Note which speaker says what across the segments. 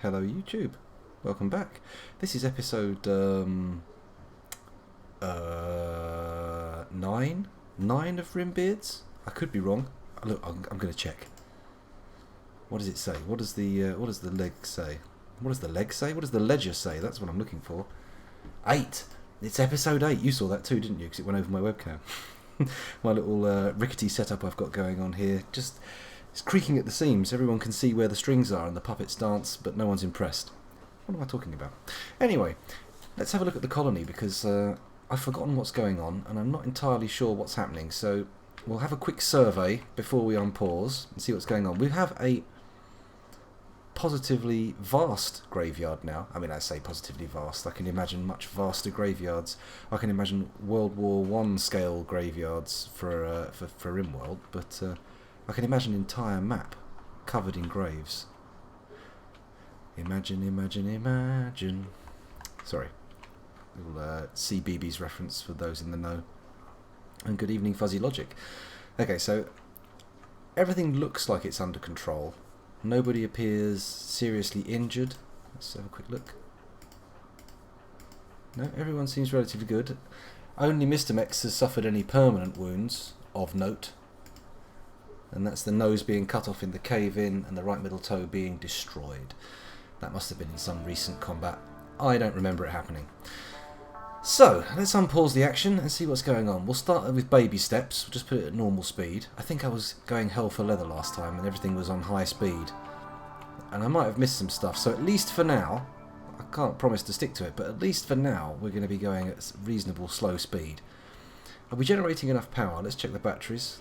Speaker 1: Hello YouTube, welcome back. This is episode 9 of Rimbeards. I could be wrong. Look, I'm going to check. What does it say? What does the leg say? What does the leg say? What does the ledger say? That's what I'm looking for. 8. It's episode 8. You saw that too, didn't you? Because it went over my webcam. My little rickety setup I've got going on here. Just it's creaking at the seams. Everyone can see where the strings are and the puppets dance, but no one's impressed. What am I talking about? Anyway, let's have a look at the colony because I've forgotten what's going on and I'm not entirely sure what's happening. So we'll have a quick survey before we unpause and see what's going on. We have a positively vast graveyard now. I mean, I say positively vast. I can imagine much vaster graveyards. I can imagine World War One scale graveyards for Rimworld, but I can imagine an entire map covered in graves. Imagine, imagine, imagine. Sorry, little CBeebies reference for those in the know. And good evening, Fuzzy Logic. Okay, so everything looks like it's under control. Nobody appears seriously injured. Let's have a quick look. No, everyone seems relatively good. Only Mr. Mex has suffered any permanent wounds of note. And that's the nose being cut off in the cave-in and the right middle toe being destroyed. That must have been in some recent combat. I don't remember it happening. So, let's unpause the action and see what's going on. We'll start with baby steps. We'll just put it at normal speed. I think I was going hell for leather last time and everything was on high speed. And I might have missed some stuff. So at least for now, I can't promise to stick to it, but at least for now, we're going to be going at reasonable slow speed. Are we generating enough power? Let's check the batteries.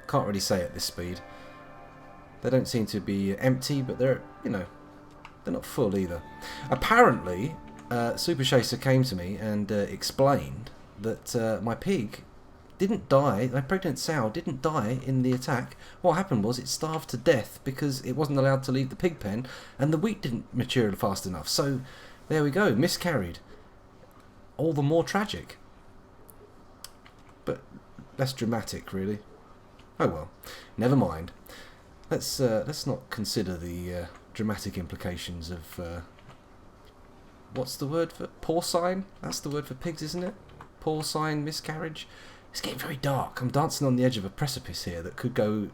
Speaker 1: Can't really say at this speed. They don't seem to be empty, but they're, you know, they're not full either. Apparently, Super Chaser came to me and explained that my pig didn't die, my pregnant sow didn't die in the attack. What happened was it starved to death because it wasn't allowed to leave the pig pen and the wheat didn't mature fast enough. So, there we go, miscarried. All the more tragic. But less dramatic, really. Oh well, never mind. Let's not consider the dramatic implications of what's the word for porcine? That's the word for pigs, isn't it? Porcine miscarriage. It's getting very dark. I'm dancing on the edge of a precipice here that could go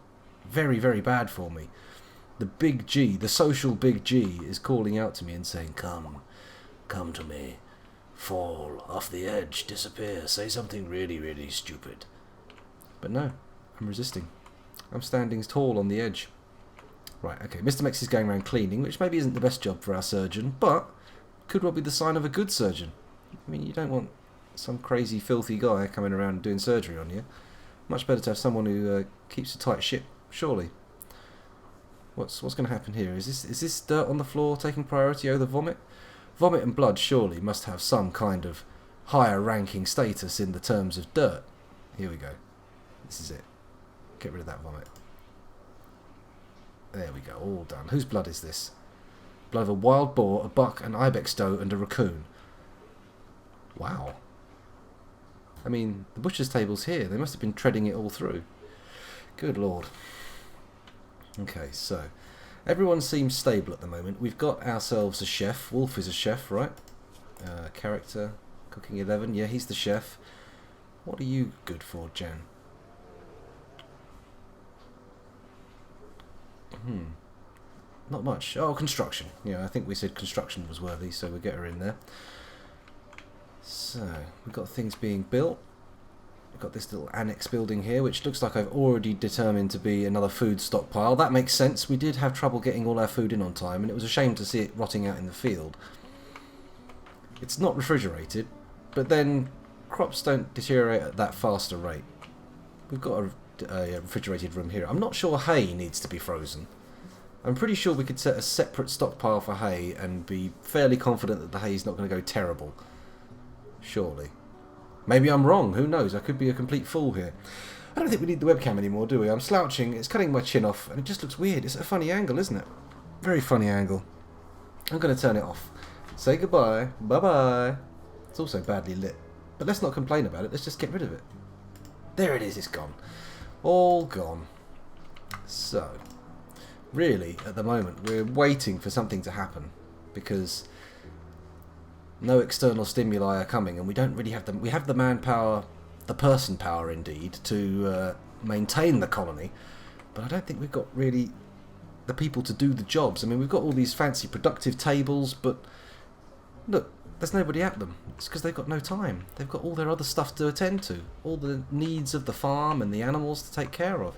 Speaker 1: very, very bad for me. The big G, the social big G, is calling out to me and saying, come to me, fall off the edge, disappear, say something really, really stupid. But no, I'm resisting. I'm standing tall on the edge. Right, okay, Mr. Mex is going around cleaning, which maybe isn't the best job for our surgeon, but could well be the sign of a good surgeon. I mean, you don't want some crazy, filthy guy coming around doing surgery on you. Much better to have someone who keeps a tight ship, surely. What's going to happen here? Is this dirt on the floor taking priority over the vomit? Vomit and blood surely must have some kind of higher ranking status in the terms of dirt. Here we go. This is it. Get rid of that vomit. There we go, all done. Whose blood is this? Blood of a wild boar, a buck, an ibex doe, and a raccoon. Wow. I mean, the butcher's table's here. They must have been treading it all through. Good lord. Okay, so everyone seems stable at the moment. We've got ourselves a chef. Wolf is a chef, right? Character, cooking 11. Yeah, he's the chef. What are you good for, Jan? Not much. Oh, construction. Yeah, I think we said construction was worthy, so we'll get her in there. So, we've got things being built. We've got this little annex building here, which looks like I've already determined to be another food stockpile. That makes sense. We did have trouble getting all our food in on time, and it was a shame to see it rotting out in the field. It's not refrigerated, but then crops don't deteriorate at that faster rate. We've got a refrigerated room here. I'm not sure hay needs to be frozen. I'm pretty sure we could set a separate stockpile for hay and be fairly confident that the hay's not going to go terrible. Surely. Maybe I'm wrong, who knows, I could be a complete fool here. I don't think we need the webcam anymore, do we? I'm slouching, it's cutting my chin off, and it just looks weird. It's a funny angle, isn't it? Very funny angle. I'm going to turn it off. Say goodbye. Bye-bye. It's also badly lit. But let's not complain about it, let's just get rid of it. There it is, it's gone. All gone. So, really, at the moment, we're waiting for something to happen because no external stimuli are coming, and we don't really have them. We have the manpower, the person power, indeed, to maintain the colony, but I don't think we've got really the people to do the jobs. I mean, we've got all these fancy productive tables, but look, there's nobody at them. It's because they've got no time. They've got all their other stuff to attend to, all the needs of the farm and the animals to take care of.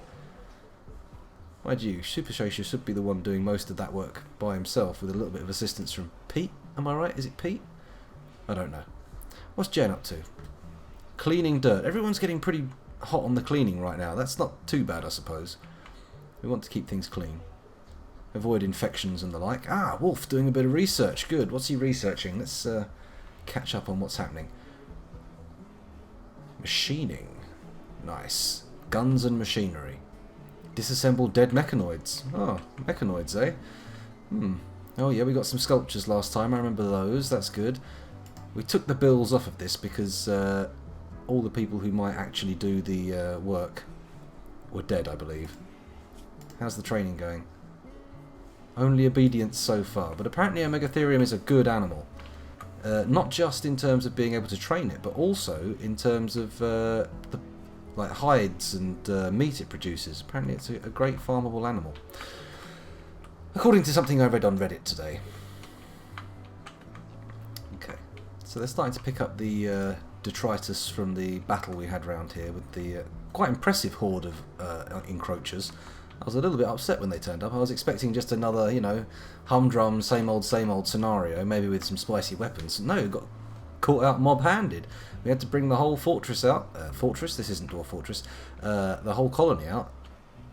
Speaker 1: Mind you, Super Shosha should be the one doing most of that work by himself with a little bit of assistance from Pete. Am I right? Is it Pete? I don't know. What's Jen up to? Cleaning dirt. Everyone's getting pretty hot on the cleaning right now. That's not too bad, I suppose. We want to keep things clean. Avoid infections and the like. Ah, Wolf doing a bit of research. Good. What's he researching? Let's catch up on what's happening. Machining. Nice. Guns and machinery. Disassemble dead mechanoids. Oh, mechanoids, eh? Oh yeah, we got some sculptures last time. I remember those. That's good. We took the bills off of this because all the people who might actually do the work were dead, I believe. How's the training going? Only obedience so far, but apparently Omegatherium is a good animal. Not just in terms of being able to train it, but also in terms of the like hides and meat it produces. Apparently it's a great farmable animal. According to something I read on Reddit today. Okay, so they're starting to pick up the detritus from the battle we had round here with the quite impressive horde of encroachers. I was a little bit upset when they turned up. I was expecting just another, you know, humdrum, same old scenario, maybe with some spicy weapons. No, got caught out mob-handed. We had to bring the whole fortress out. Fortress? This isn't Dwarf Fortress. The whole colony out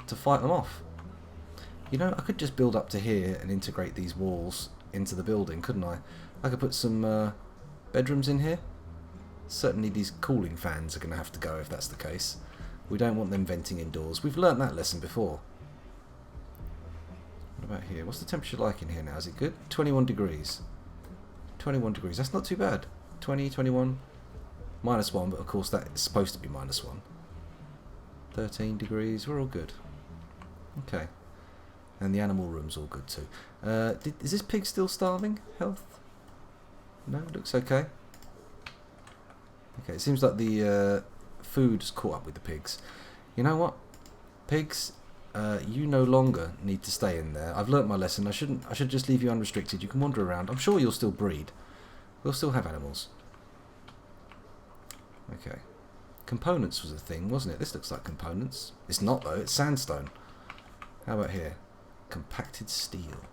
Speaker 1: to fight them off. You know, I could just build up to here and integrate these walls into the building, couldn't I? I could put some bedrooms in here. Certainly these cooling fans are going to have to go if that's the case. We don't want them venting indoors. We've learnt that lesson before. What about here? What's the temperature like in here now? Is it good? 21 degrees. 21 degrees. That's not too bad. 20, 21. -1, but of course that is supposed to be -1. 13 degrees. We're all good. Okay. And the animal room's all good too. Is this pig still starving? Health? No, looks okay. Okay, it seems like the food's caught up with the pigs. You know what? Pigs, you no longer need to stay in there. I've learnt my lesson. I should just leave you unrestricted. You can wander around. I'm sure you'll still breed. We'll still have animals. Okay. Components was a thing, wasn't it? This looks like components. It's not though, it's sandstone. How about here? Compacted steel.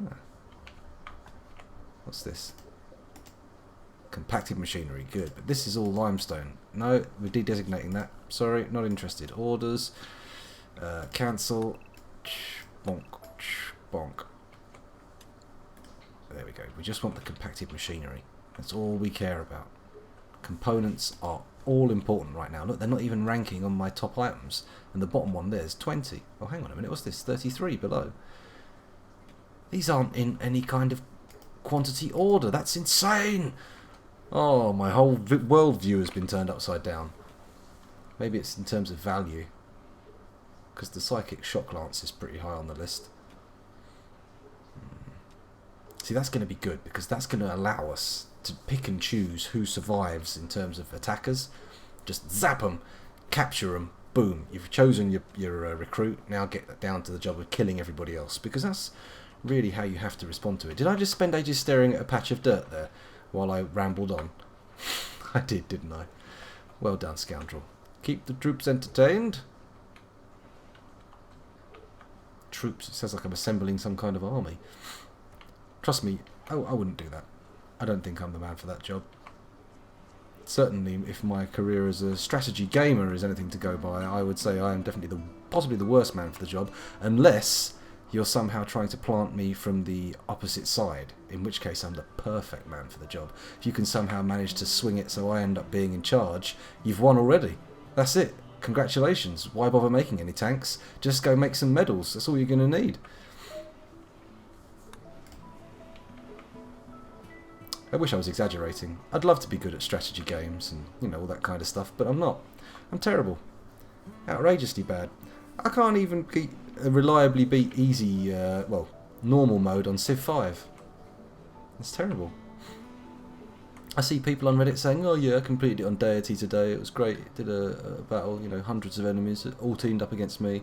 Speaker 1: Ah. What's this? Compacted machinery, good. But this is all limestone. No, we're de-designating that. Sorry, not interested. Orders. Cancel. Bonk. Bonk. There we go. We just want the compacted machinery. That's all we care about. Components are all important right now. Look, they're not even ranking on my top items. And the bottom one there's 20. Oh, hang on a minute. What's this? 33 below. These aren't in any kind of quantity order. That's insane. Oh, my whole world view has been turned upside down. Maybe it's in terms of value. Because the Psychic Shock Lance is pretty high on the list. See, that's going to be good, because that's going to allow us to pick and choose who survives in terms of attackers. Just zap them, capture them, boom. You've chosen your recruit, now get down to the job of killing everybody else, because that's really how you have to respond to it. Did I just spend ages staring at a patch of dirt there while I rambled on? I did, didn't I? Well done, scoundrel. Keep the troops entertained. Troops, it sounds like I'm assembling some kind of army. Trust me, I wouldn't do that. I don't think I'm the man for that job. Certainly, if my career as a strategy gamer is anything to go by, I would say I am definitely possibly the worst man for the job, unless you're somehow trying to plant me from the opposite side, in which case I'm the perfect man for the job. If you can somehow manage to swing it so I end up being in charge, you've won already. That's it. Congratulations. Why bother making any tanks? Just go make some medals. That's all you're going to need. I wish I was exaggerating. I'd love to be good at strategy games and, you know, all that kind of stuff, but I'm not. I'm terrible. Outrageously bad. I can't even keep reliably beat easy, well, normal mode on Civ 5. It's terrible. I see people on Reddit saying, oh yeah, I completed it on Deity today, it was great, did a battle, you know, hundreds of enemies, all teamed up against me.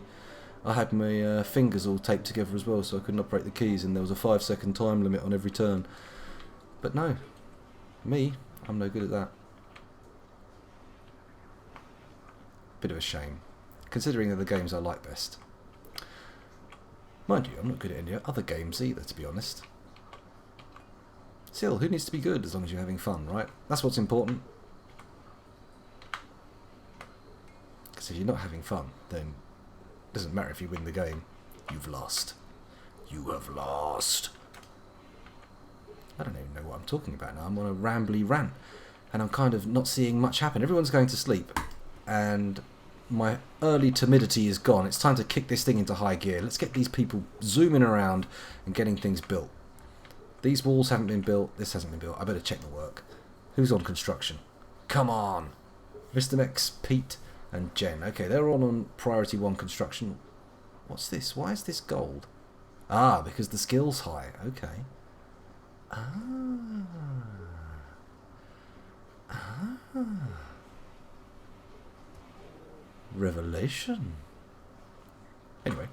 Speaker 1: I had my fingers all taped together as well, so I couldn't operate the keys, and there was a 5-second time limit on every turn. But no, me, I'm no good at that. Bit of a shame, considering they're the games I like best. Mind you, I'm not good at any other games either, to be honest. Still, who needs to be good as long as you're having fun, right? That's what's important. Because if you're not having fun, then it doesn't matter if you win the game. You've lost. You have lost. I don't even know what I'm talking about now. I'm on a rambly rant. And I'm kind of not seeing much happen. Everyone's going to sleep. And my early timidity is gone. It's time to kick this thing into high gear. Let's get these people zooming around and getting things built. These walls haven't been built. This hasn't been built. I better check the work. Who's on construction? Come on. Mr. Mex, Pete, and Jen. Okay, they're all on priority 1 construction. What's this? Why is this gold? Ah, because the skill's high. Okay. Revelation. Anyway,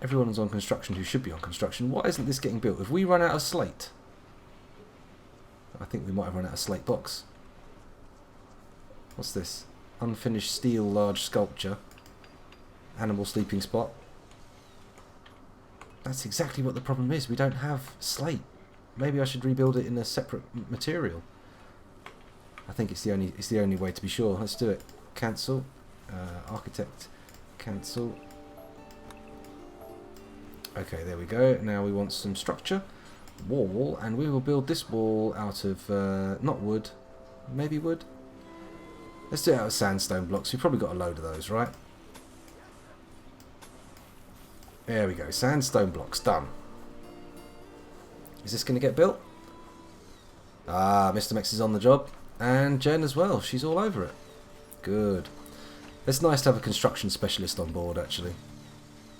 Speaker 1: everyone's on construction who should be on construction. Why isn't this getting built? Have we run out of slate? I think we might have run out of slate blocks. What's this? Unfinished steel large sculpture. Animal sleeping spot. That's exactly what the problem is. We don't have slate. Maybe I should rebuild it in a separate material. I think it's the only way to be sure. Let's do it. Cancel. Architect. Cancel. Okay, there we go. Now we want some structure. Wall. And we will build this wall out of, not wood. Maybe wood? Let's do it out of sandstone blocks. We've probably got a load of those, right? There we go. Sandstone blocks. Done. Is this going to get built? Ah, Mr. Mex is on the job. And Jen as well. She's all over it. Good. It's nice to have a construction specialist on board, actually.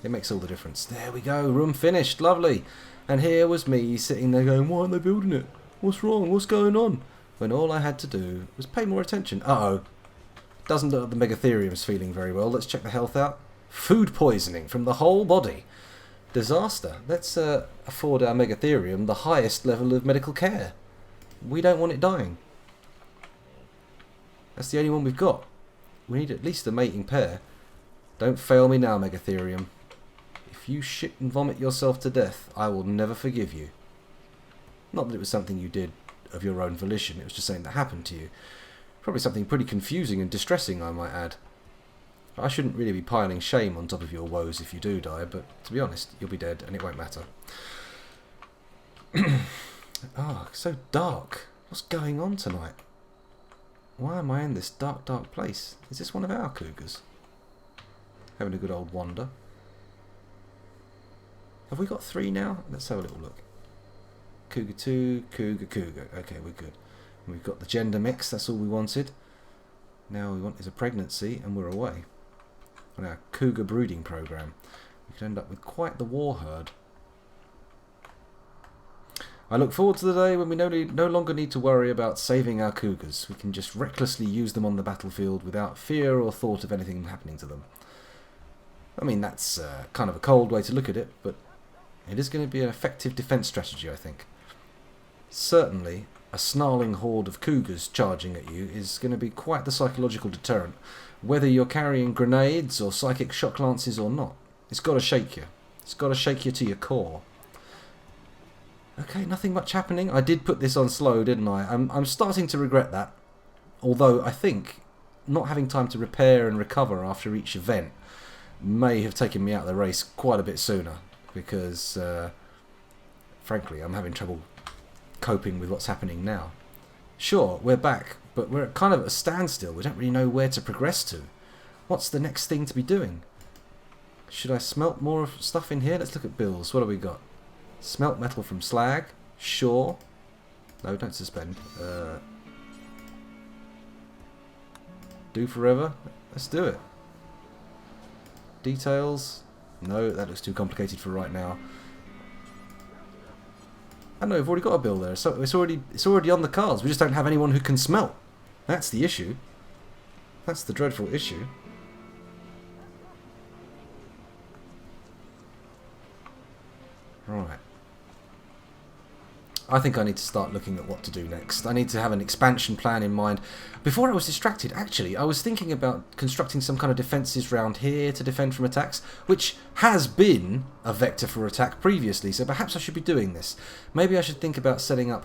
Speaker 1: It makes all the difference. There we go. Room finished. Lovely. And here was me sitting there going, why aren't they building it? What's wrong? What's going on? When all I had to do was pay more attention. Uh-oh. Doesn't look like the Megatherium's feeling very well. Let's check the health out. Food poisoning from the whole body. Disaster. Let's afford our Megatherium the highest level of medical care. We don't want it dying. That's the only one we've got. We need at least a mating pair. Don't fail me now, Megatherium. If you shit and vomit yourself to death, I will never forgive you. Not that it was something you did of your own volition, it was just something that happened to you. Probably something pretty confusing and distressing, I might add. I shouldn't really be piling shame on top of your woes if you do die, but to be honest, you'll be dead and it won't matter. Oh, so dark. What's going on tonight? Why am I in this dark, dark place? Is this one of our cougars? Having a good old wander. Have we got 3 now? Let's have a little look. Cougar 2, Cougar. Okay, we're good. And we've got the gender mix, that's all we wanted. Now all we want is a pregnancy and we're away. On our cougar breeding program. We could end up with quite the war herd. I look forward to the day when we no longer need to worry about saving our cougars. We can just recklessly use them on the battlefield without fear or thought of anything happening to them. I mean, that's kind of a cold way to look at it, but it is going to be an effective defence strategy, I think. Certainly, a snarling horde of cougars charging at you is going to be quite the psychological deterrent, whether you're carrying grenades or psychic shock lances or not. It's got to shake you. It's got to shake you to your core. Okay, nothing much happening. I did put this on slow, didn't I? I'm starting to regret that. Although I think not having time to repair and recover after each event may have taken me out of the race quite a bit sooner. Because, frankly, I'm having trouble coping with what's happening now. Sure, we're back, but we're kind of at a standstill. We don't really know where to progress to. What's the next thing to be doing? Should I smelt more stuff in here? Let's look at bills. What have we got? Smelt metal from slag. Sure. No, don't suspend. Do forever. Let's do it. Details. No, that looks too complicated for right now. I know, we've already got a bill there, so it's already on the cards. We just don't have anyone who can smelt. That's the issue. That's the dreadful issue. Right. I think I need to start looking at what to do next. I need to have an expansion plan in mind. Before I was distracted, actually, I was thinking about constructing some kind of defences round here to defend from attacks, which has been a vector for attack previously, so perhaps I should be doing this. Maybe I should think about setting up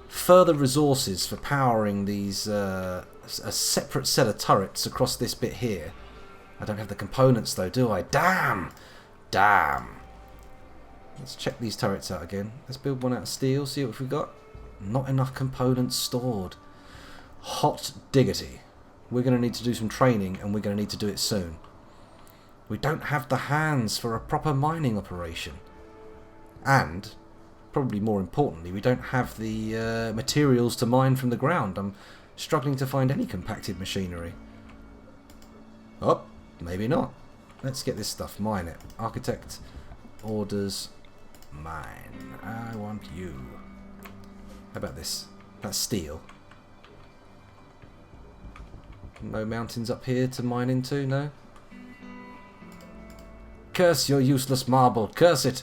Speaker 1: further resources for powering these, a separate set of turrets across this bit here. I don't have the components though, do I? Damn! Damn! Let's check these turrets out again. Let's build one out of steel, see what we've got. Not enough components stored. Hot diggity. We're going to need to do some training, and we're going to need to do it soon. We don't have the hands for a proper mining operation. And, probably more importantly, we don't have the materials to mine from the ground. I'm struggling to find any compacted machinery. Oh, maybe not. Let's get this stuff. Mine it. Architect, orders, mine. I want you. How about this? That's steel. No mountains up here to mine into, no? Curse your useless marble, curse it!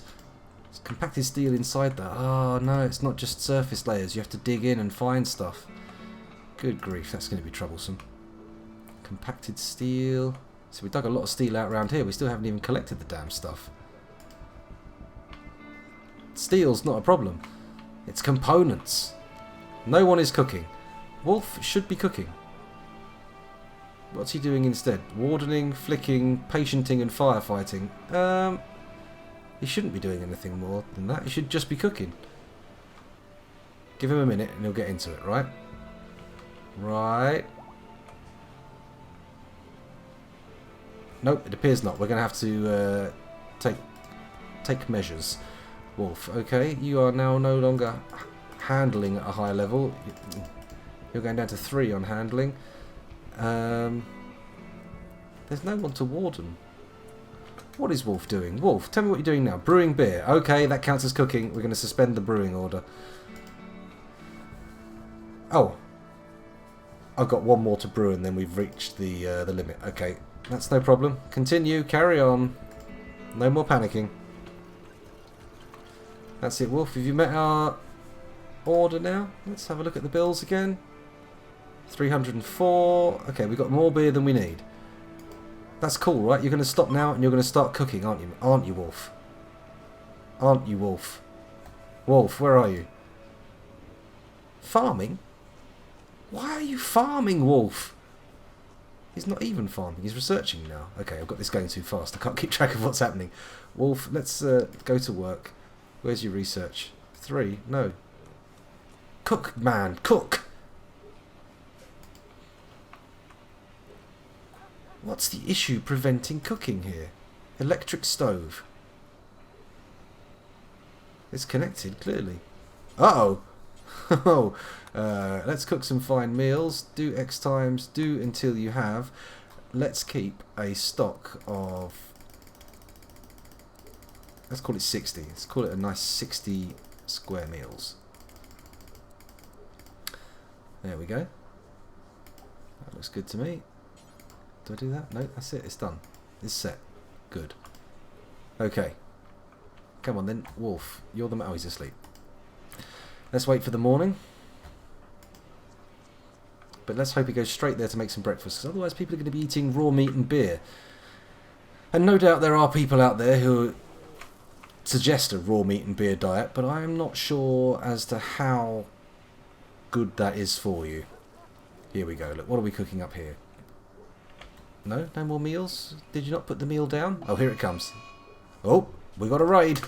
Speaker 1: It's compacted steel inside there. Oh no, it's not just surface layers, you have to dig in and find stuff. Good grief, that's going to be troublesome. Compacted steel. So we dug a lot of steel out around here, we still haven't even collected the damn stuff. Steel's not a problem. It's components. No one is cooking. Wolf should be cooking. What's he doing instead? Wardening, flicking, patienting and firefighting. He shouldn't be doing anything more than that. He should just be cooking. Give him a minute and he'll get into it, right? Right. Nope, it appears not. We're going to have to take measures. Wolf, okay, you are now no longer handling at a high level. You're going down to 3 on handling. There's no one to warden. What is Wolf doing? Wolf, tell me what you're doing now. Brewing beer. Okay, that counts as cooking. We're going to suspend the brewing order. Oh. I've got one more to brew and then we've reached the limit. Okay, that's no problem. Continue, carry on. No more panicking. That's it, Wolf. Have you met our order now? Let's have a look at the bills again. 304. Okay, we've got more beer than we need. That's cool, right? You're going to stop now and you're going to start cooking, aren't you? Aren't you, Wolf? Aren't you, Wolf? Wolf, where are you? Farming? Why are you farming, Wolf? He's not even farming. He's researching now. Okay, I've got this going too fast. I can't keep track of what's happening. Wolf, let's go to work. Where's your research? 3? No. Cook, man. Cook! What's the issue preventing cooking here? Electric stove. It's connected, clearly. Uh-oh! Oh, let's cook some fine meals. Do X times. Do until you have. Let's keep a stock of... Let's call it 60. Let's call it a nice 60 square meals. There we go. That looks good to me. Do I do that? No, that's it. It's done. It's set. Good. Okay. Come on then. Wolf, you're the... Oh, he's asleep. Let's wait for the morning. But let's hope he goes straight there to make some breakfast, because otherwise people are going to be eating raw meat and beer. And no doubt there are people out there who suggest a raw meat and beer diet, but I'm not sure as to how good that is for you. Here we go. Look, what are we cooking up here? No? No more meals? Did you not put the meal down? Oh, here it comes. Oh, we got a raid.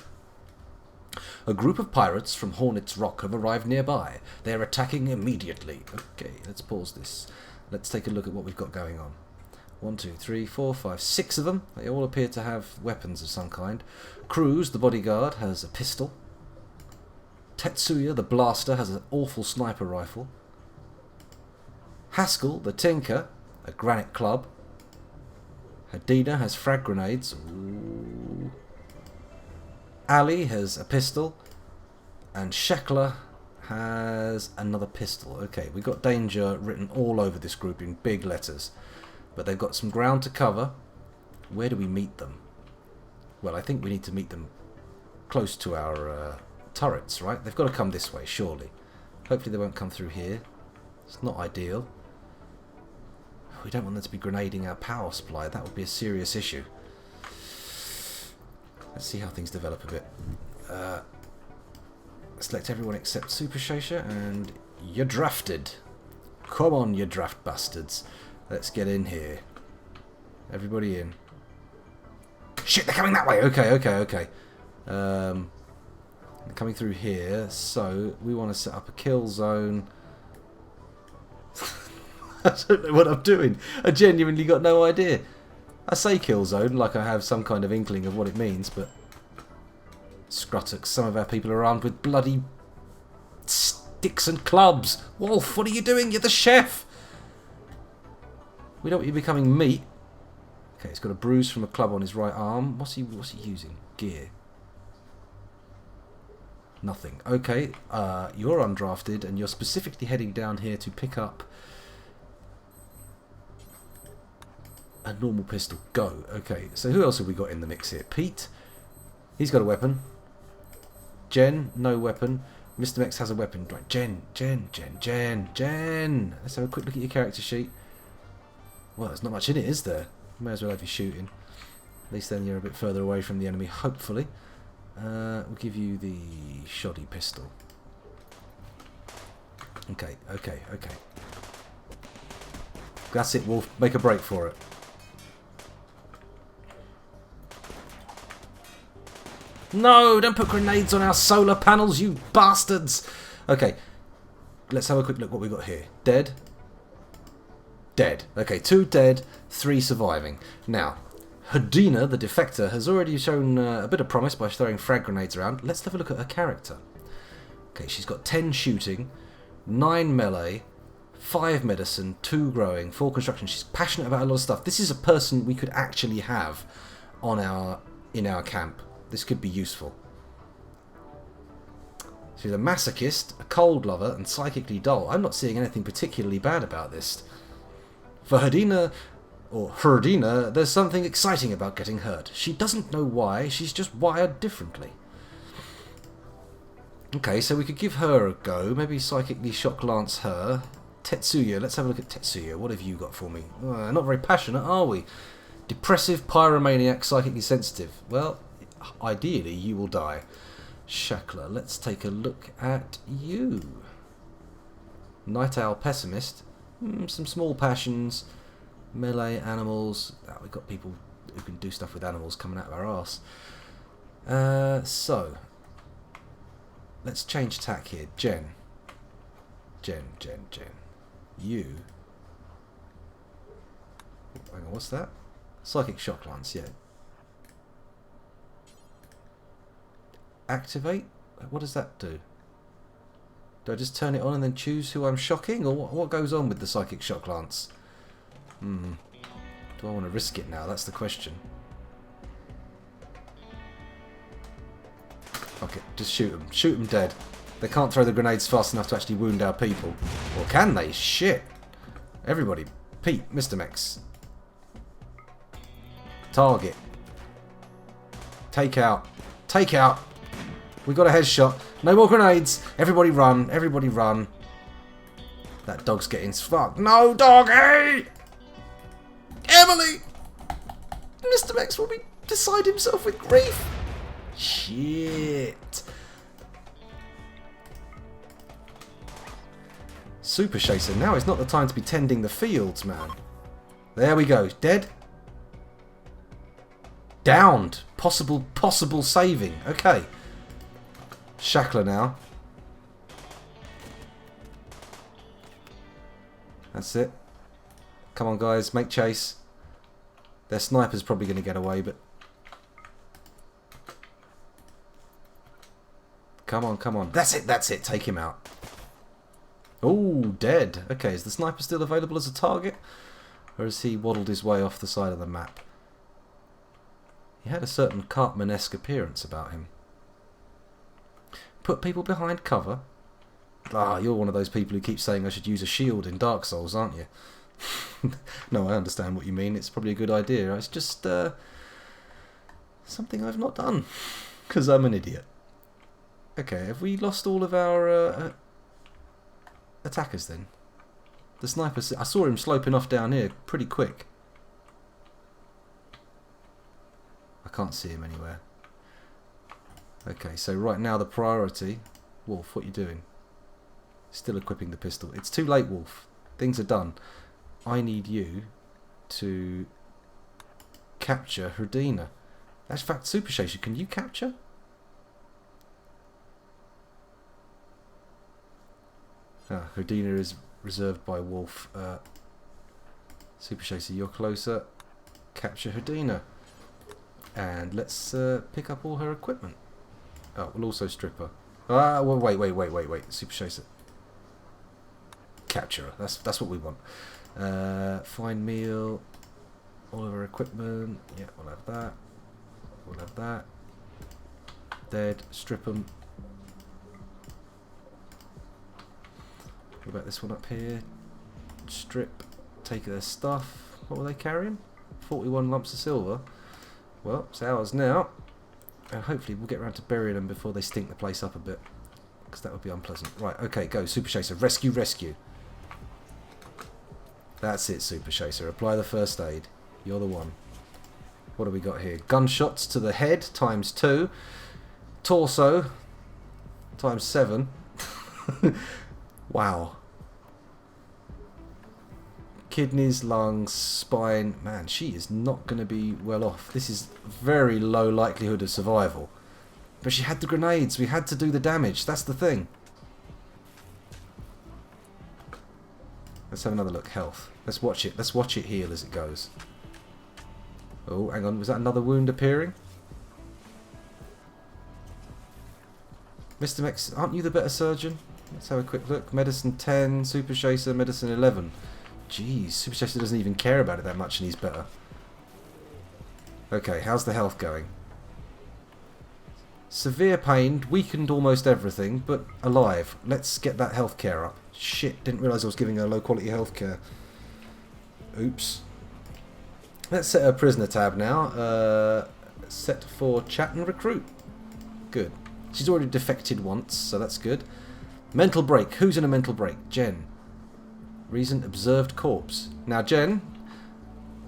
Speaker 1: A group of pirates from Hornet's Rock have arrived nearby. They are attacking immediately. Okay, let's pause this. Let's take a look at what we've got going on. 1, 2, 3, 4, 5, 6 of them. They all appear to have weapons of some kind. Cruz, the bodyguard, has a pistol. Tetsuya, the blaster, has an awful sniper rifle. Haskell, the tinker, a granite club. Hadina has frag grenades. Ooh. Ali has a pistol. And Shekler has another pistol. Okay, we've got danger written all over this group in big letters. But they've got some ground to cover. Where do we meet them? Well, I think we need to meet them close to our turrets, right? They've got to come this way, surely. Hopefully they won't come through here. It's not ideal. We don't want them to be grenading our power supply. That would be a serious issue. Let's see how things develop a bit. Select everyone except Super Shasha, and you're drafted. Come on, you draft bastards. Let's get in here. Everybody in. Shit, they're coming that way. Okay. They're coming through here, so we want to set up a kill zone. I don't know what I'm doing. I genuinely got no idea. I say kill zone like I have some kind of inkling of what it means, but Scruttux, some of our people are armed with bloody sticks and clubs. Wolf, what are you doing? You're the chef. We don't want you becoming meat. Okay, he's got a bruise from a club on his right arm. What's he using? Gear. Nothing. Okay, you're undrafted and you're specifically heading down here to pick up a normal pistol. Go. Okay, so who else have we got in the mix here? Pete. He's got a weapon. Jen, no weapon. Mr. Mex has a weapon. Right, Jen. Let's have a quick look at your character sheet. Well, there's not much in it, is there? May as well have you shooting. At least then you're a bit further away from the enemy, hopefully. We'll give you the shoddy pistol. Okay. That's it, Wolf. Make a break for it. No, don't put grenades on our solar panels, you bastards! Okay, let's have a quick look what we got here. Dead. Dead. Okay, 2 dead, 3 surviving. Now, Hodina, the defector, has already shown a bit of promise by throwing frag grenades around. Let's have a look at her character. Okay, she's got 10 shooting, 9 melee, 5 medicine, 2 growing, 4 construction. She's passionate about a lot of stuff. This is a person we could actually have on in our camp. This could be useful. She's a masochist, a cold lover, and psychically dull. I'm not seeing anything particularly bad about this. For Hodina, there's something exciting about getting hurt. She doesn't know why, she's just wired differently. Okay, so we could give her a go. Maybe psychically shock lance her. Tetsuya, let's have a look at Tetsuya. What have you got for me? Not very passionate, are we? Depressive, pyromaniac, psychically sensitive. Well, ideally you will die. Shakla, let's take a look at you. Night Owl Pessimist. Some small passions. Melee, animals. We've got people who can do stuff with animals coming out of our arse. So, let's change tack here. Jen. You. Hang on, what's that? Psychic Shock Lance, yeah. Activate? What does that do? Do I just turn it on and then choose who I'm shocking? Or what goes on with the Psychic Shock Lance? Do I want to risk it now? That's the question. Okay, just shoot them. Shoot them dead. They can't throw the grenades fast enough to actually wound our people. Or can they? Shit. Everybody. Pete, Mr. Mex. Target. Take out. Take out. We got a headshot. No more grenades. Everybody run. Everybody run. That dog's getting fucked. No, doggy! Emily! Mr. Mex will be beside himself with grief. Shit. Super Chaser, now is not the time to be tending the fields, man. There we go. Dead. Downed. Possible saving. Okay. Shakla now. That's it. Come on, guys. Make chase. Their sniper's probably going to get away, but... Come on, come on. That's it, that's it. Take him out. Oh, dead. Okay, is the sniper still available as a target? Or has he waddled his way off the side of the map? He had a certain Cartman-esque appearance about him. Put people behind cover? Ah, you're one of those people who keep saying I should use a shield in Dark Souls, aren't you? No, I understand what you mean. It's probably a good idea. It's just something I've not done. Because I'm an idiot. Okay, have we lost all of our attackers then? The sniper, I saw him sloping off down here pretty quick. I can't see him anywhere. Okay, so right now the priority... Wolf, what are you doing? Still equipping the pistol. It's too late, Wolf. Things are done. I need you to capture Herdina. That's in fact, Super Chaser, can you capture? Ah, Herdina is reserved by Wolf. Super Chaser, you're closer. Capture Herdina. And let's pick up all her equipment. Oh, we'll also strip her. Ah, well, wait. Super Chaser. Capture her. That's what we want. Find meal. All of her equipment. Yeah, we'll have that. We'll have that. Dead. Strip them. What about this one up here? Strip. Take their stuff. What were they carrying? 41 lumps of silver. Well, it's ours now. And hopefully we'll get around to burying them before they stink the place up a bit. Because that would be unpleasant. Right, okay, go. Super Chaser. Rescue, rescue. That's it, Super Chaser. Apply the first aid. You're the one. What do we got here? Gunshots to the head, ×2. Torso, ×7. Wow. Kidneys, lungs, spine. Man, she is not going to be well off. This is very low likelihood of survival. But she had the grenades. We had to do the damage. That's the thing. Let's have another look. Health. Let's watch it. Let's watch it heal as it goes. Oh, hang on. Was that another wound appearing? Mr. Mex, aren't you the better surgeon? Let's have a quick look. Medicine 10, Super Chaser, Medicine 11. Jeez, Super Chaser doesn't even care about it that much and he's better. Okay, how's the health going? Severe pain, weakened almost everything, but alive. Let's get that healthcare up. Shit, didn't realise I was giving her low quality healthcare. Oops. Let's set her prisoner tab now. Set for chat and recruit. Good. She's already defected once, so that's good. Mental break. Who's in a mental break? Jen. Reason, observed corpse. Now, Jen,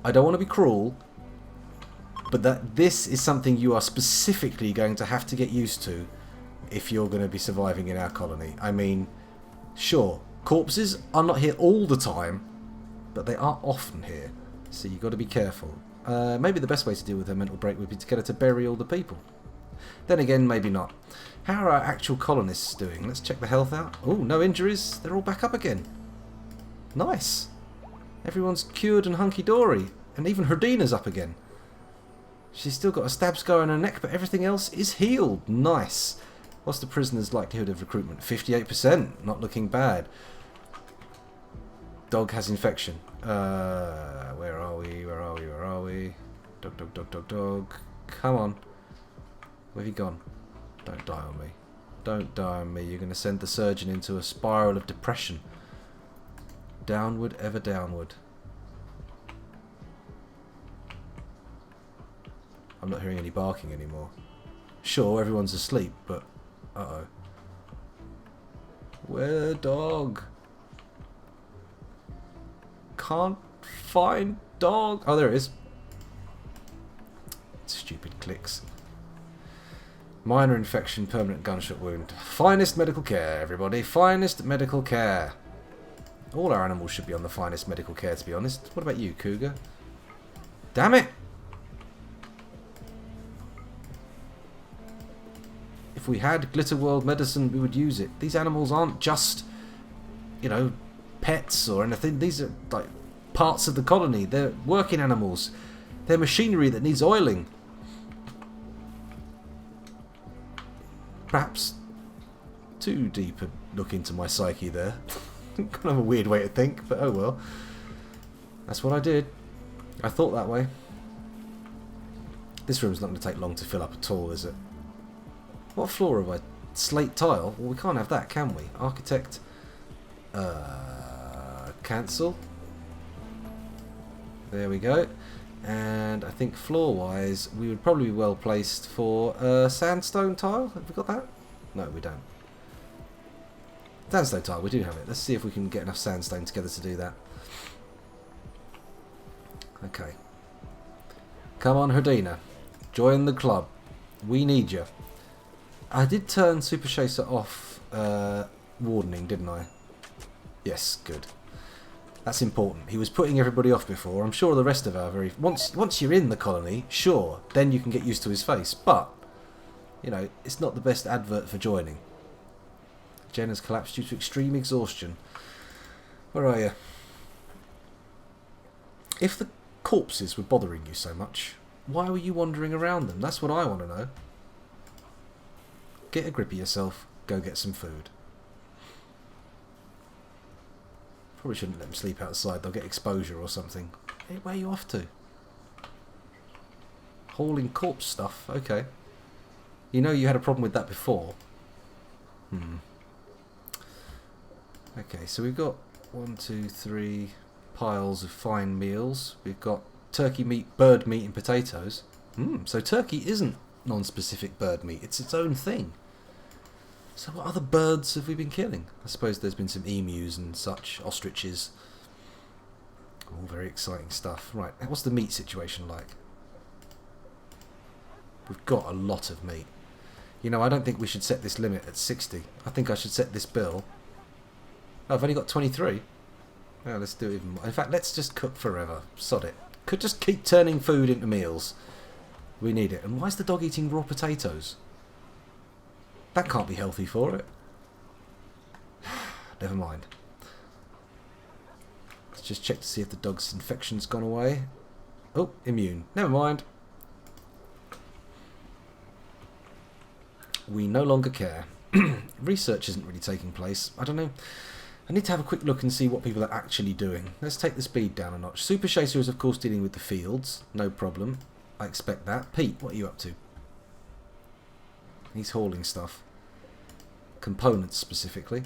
Speaker 1: I don't want to be cruel, but this is something you are specifically going to have to get used to if you're going to be surviving in our colony. I mean, sure, corpses are not here all the time, but they are often here, so you've got to be careful. Maybe the best way to deal with her mental break would be to get her to bury all the people. Then again, maybe not. How are our actual colonists doing? Let's check the health out. Oh, no injuries. They're all back up again. Nice. Everyone's cured and hunky-dory. And even Herdina's up again. She's still got a stab scar on her neck, but everything else is healed. Nice. What's the prisoner's likelihood of recruitment? 58%. Not looking bad. Dog has infection. Where are we? Where are we? Where are we? Dog, dog, dog, dog, dog. Come on. Where have you gone? Don't die on me. Don't die on me. You're going to send the surgeon into a spiral of depression. Downward, ever downward. I'm not hearing any barking anymore. Sure, everyone's asleep, but... Uh-oh. Where dog? Can't find dog. Oh, there it is. Stupid clicks. Minor infection, permanent gunshot wound. Finest medical care, everybody. Finest medical care. All our animals should be on the finest medical care, to be honest. What about you, Cougar? Damn it! If we had Glitter World medicine, we would use it. These animals aren't just, you know, pets or anything. These are, like, parts of the colony. They're working animals. They're machinery that needs oiling. Perhaps too deep a look into my psyche there. Kind of a weird way to think, but oh well. That's what I did. I thought that way. This room's not going to take long to fill up at all, is it? What floor have I slate tile. Well, we can't have that, can we? Architect. Cancel. There we go. And I think floor-wise, we would probably be well placed for sandstone tile. Have we got that? No, we don't. Sandstone tile, we do have it. Let's see if we can get enough sandstone together to do that. Okay. Come on, Herdina. Join the club. We need you. I did turn Super Chaser off wardening, didn't I? Yes, good. That's important. He was putting everybody off before. I'm sure the rest of our very... Once you're in the colony, sure, then you can get used to his face. But, you know, it's not the best advert for joining. Jen has collapsed due to extreme exhaustion. Where are you? If the corpses were bothering you so much, why were you wandering around them? That's what I want to know. Get a grip of yourself. Go get some food. Probably shouldn't let them sleep outside. They'll get exposure or something. Hey, where are you off to? Hauling corpse stuff. Okay. You know you had a problem with that before. Okay, so we've got 1, 2, 3 piles of fine meals. We've got turkey meat, bird meat and potatoes. So turkey isn't non-specific bird meat. It's its own thing. So what other birds have we been killing? I suppose there's been some emus and such, ostriches. All very exciting stuff. Right, what's the meat situation like? We've got a lot of meat. You know, I don't think we should set this limit at 60. I think I should set this bill. Oh, I've only got 23. Yeah, let's do it even more. In fact, let's just cook forever. Sod it. Could just keep turning food into meals. We need it. And why is the dog eating raw potatoes? That can't be healthy for it. Never mind. Let's just check to see if the dog's infection's gone away. Oh, immune. Never mind. We no longer care. Research isn't really taking place. I don't know. I need to have a quick look and see what people are actually doing. Let's take the speed down a notch. Super Chaser is of course dealing with the fields. No problem. I expect that. Pete, what are you up to? He's hauling stuff. Components specifically.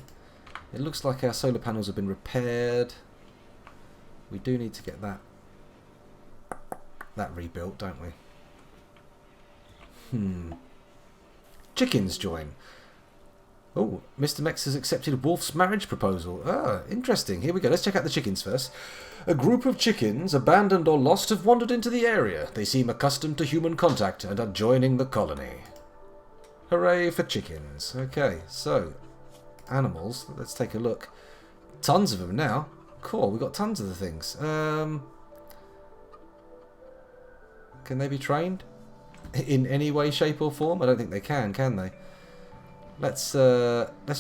Speaker 1: It looks like our solar panels have been repaired. We do need to get that rebuilt, don't we? Chickens join. Oh, Mr. Mex has accepted Wolf's marriage proposal. Ah, interesting. Here we go. Let's check out the chickens first. A group of chickens, abandoned or lost, have wandered into the area. They seem accustomed to human contact and are joining the colony. Hooray for chickens. Okay, so, animals. Let's take a look. Tons of them now. Cool, we've got tons of the things. Can they be trained? In any way, shape or form? I don't think they can they? Let's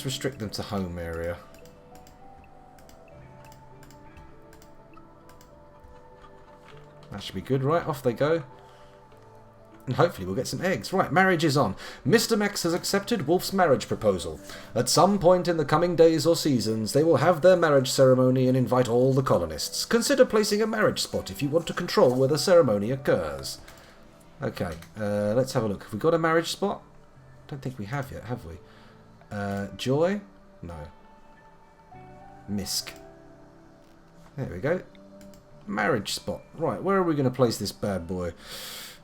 Speaker 1: restrict them to home area. That should be good, right? Off they go. And hopefully we'll get some eggs. Right, marriage is on. Mr. Mex has accepted Wolf's marriage proposal. At some point in the coming days or seasons, they will have their marriage ceremony and invite all the colonists. Consider placing a marriage spot if you want to control where the ceremony occurs. Okay, let's have a look. Have we got a marriage spot? Don't think we have yet, have we? Joy? No. Misk. There we go. Marriage spot. Right, where are we going to place this bad boy?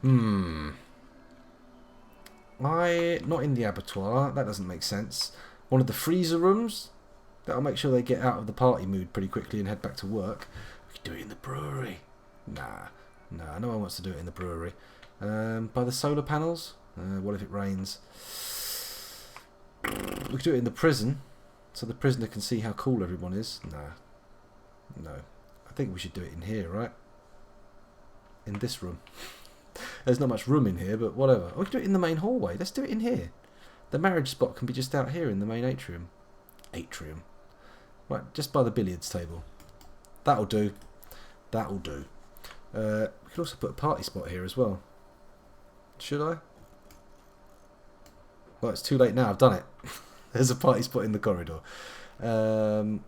Speaker 1: Not in the abattoir. That doesn't make sense. One of the freezer rooms. That'll make sure they get out of the party mood pretty quickly and head back to work. We could do it in the brewery. Nah, no one wants to do it in the brewery. By the solar panels. What if it rains? We could do it in the prison, so the prisoner can see how cool everyone is. No. I think we should do it in here, right? In this room. There's not much room in here, but whatever. We could do it in the main hallway. Let's do it in here. The marriage spot can be just out here in the main atrium. Right, just by the billiards table. That'll do. That'll do. We could also put a party spot here as well. Should I? Well, it's too late now. I've done it. There's a party spot in the corridor. Let's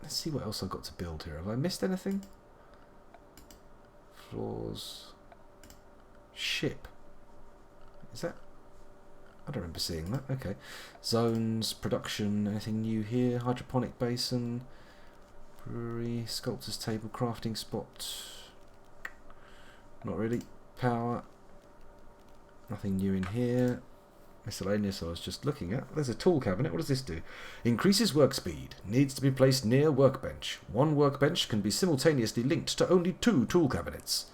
Speaker 1: see what else I've got to build here. Have I missed anything? Floors. Ship. Is that? I don't remember seeing that. Okay. Zones, production, anything new here? Hydroponic basin, brewery, sculptor's table, crafting spot. Not really. Power. Nothing new in here. Miscellaneous I was just looking at. There's a tool cabinet. What does this do? Increases work speed. Needs to be placed near workbench. One workbench can be simultaneously linked to only 2 tool cabinets.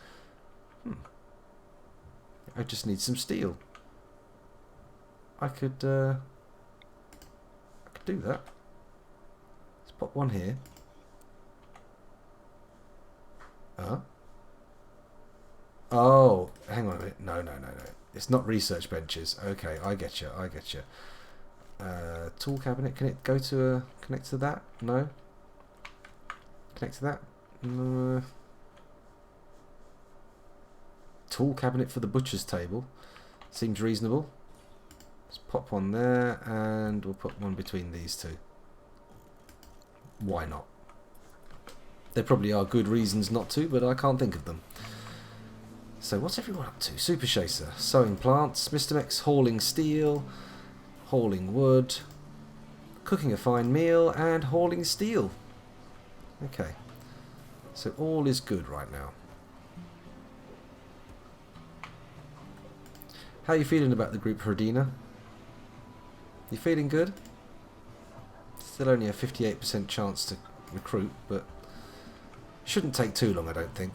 Speaker 1: I just need some steel. I could do that. Let's pop one here. Oh, hang on a minute. No. It's not research benches. Okay, I get you. Tool cabinet. Can it go to connect to that? No. Connect to that? No. Tool cabinet for the butcher's table. Seems reasonable. Let's pop one there, and we'll put one between these two. Why not? There probably are good reasons not to, but I can't think of them. So what's everyone up to? Super chaser, sowing plants, Mr. X hauling steel, hauling wood, cooking a fine meal, and hauling steel. Okay. So all is good right now. How are you feeling about the group, Herdina? You feeling good? Still only a 58% chance to recruit, but shouldn't take too long, I don't think.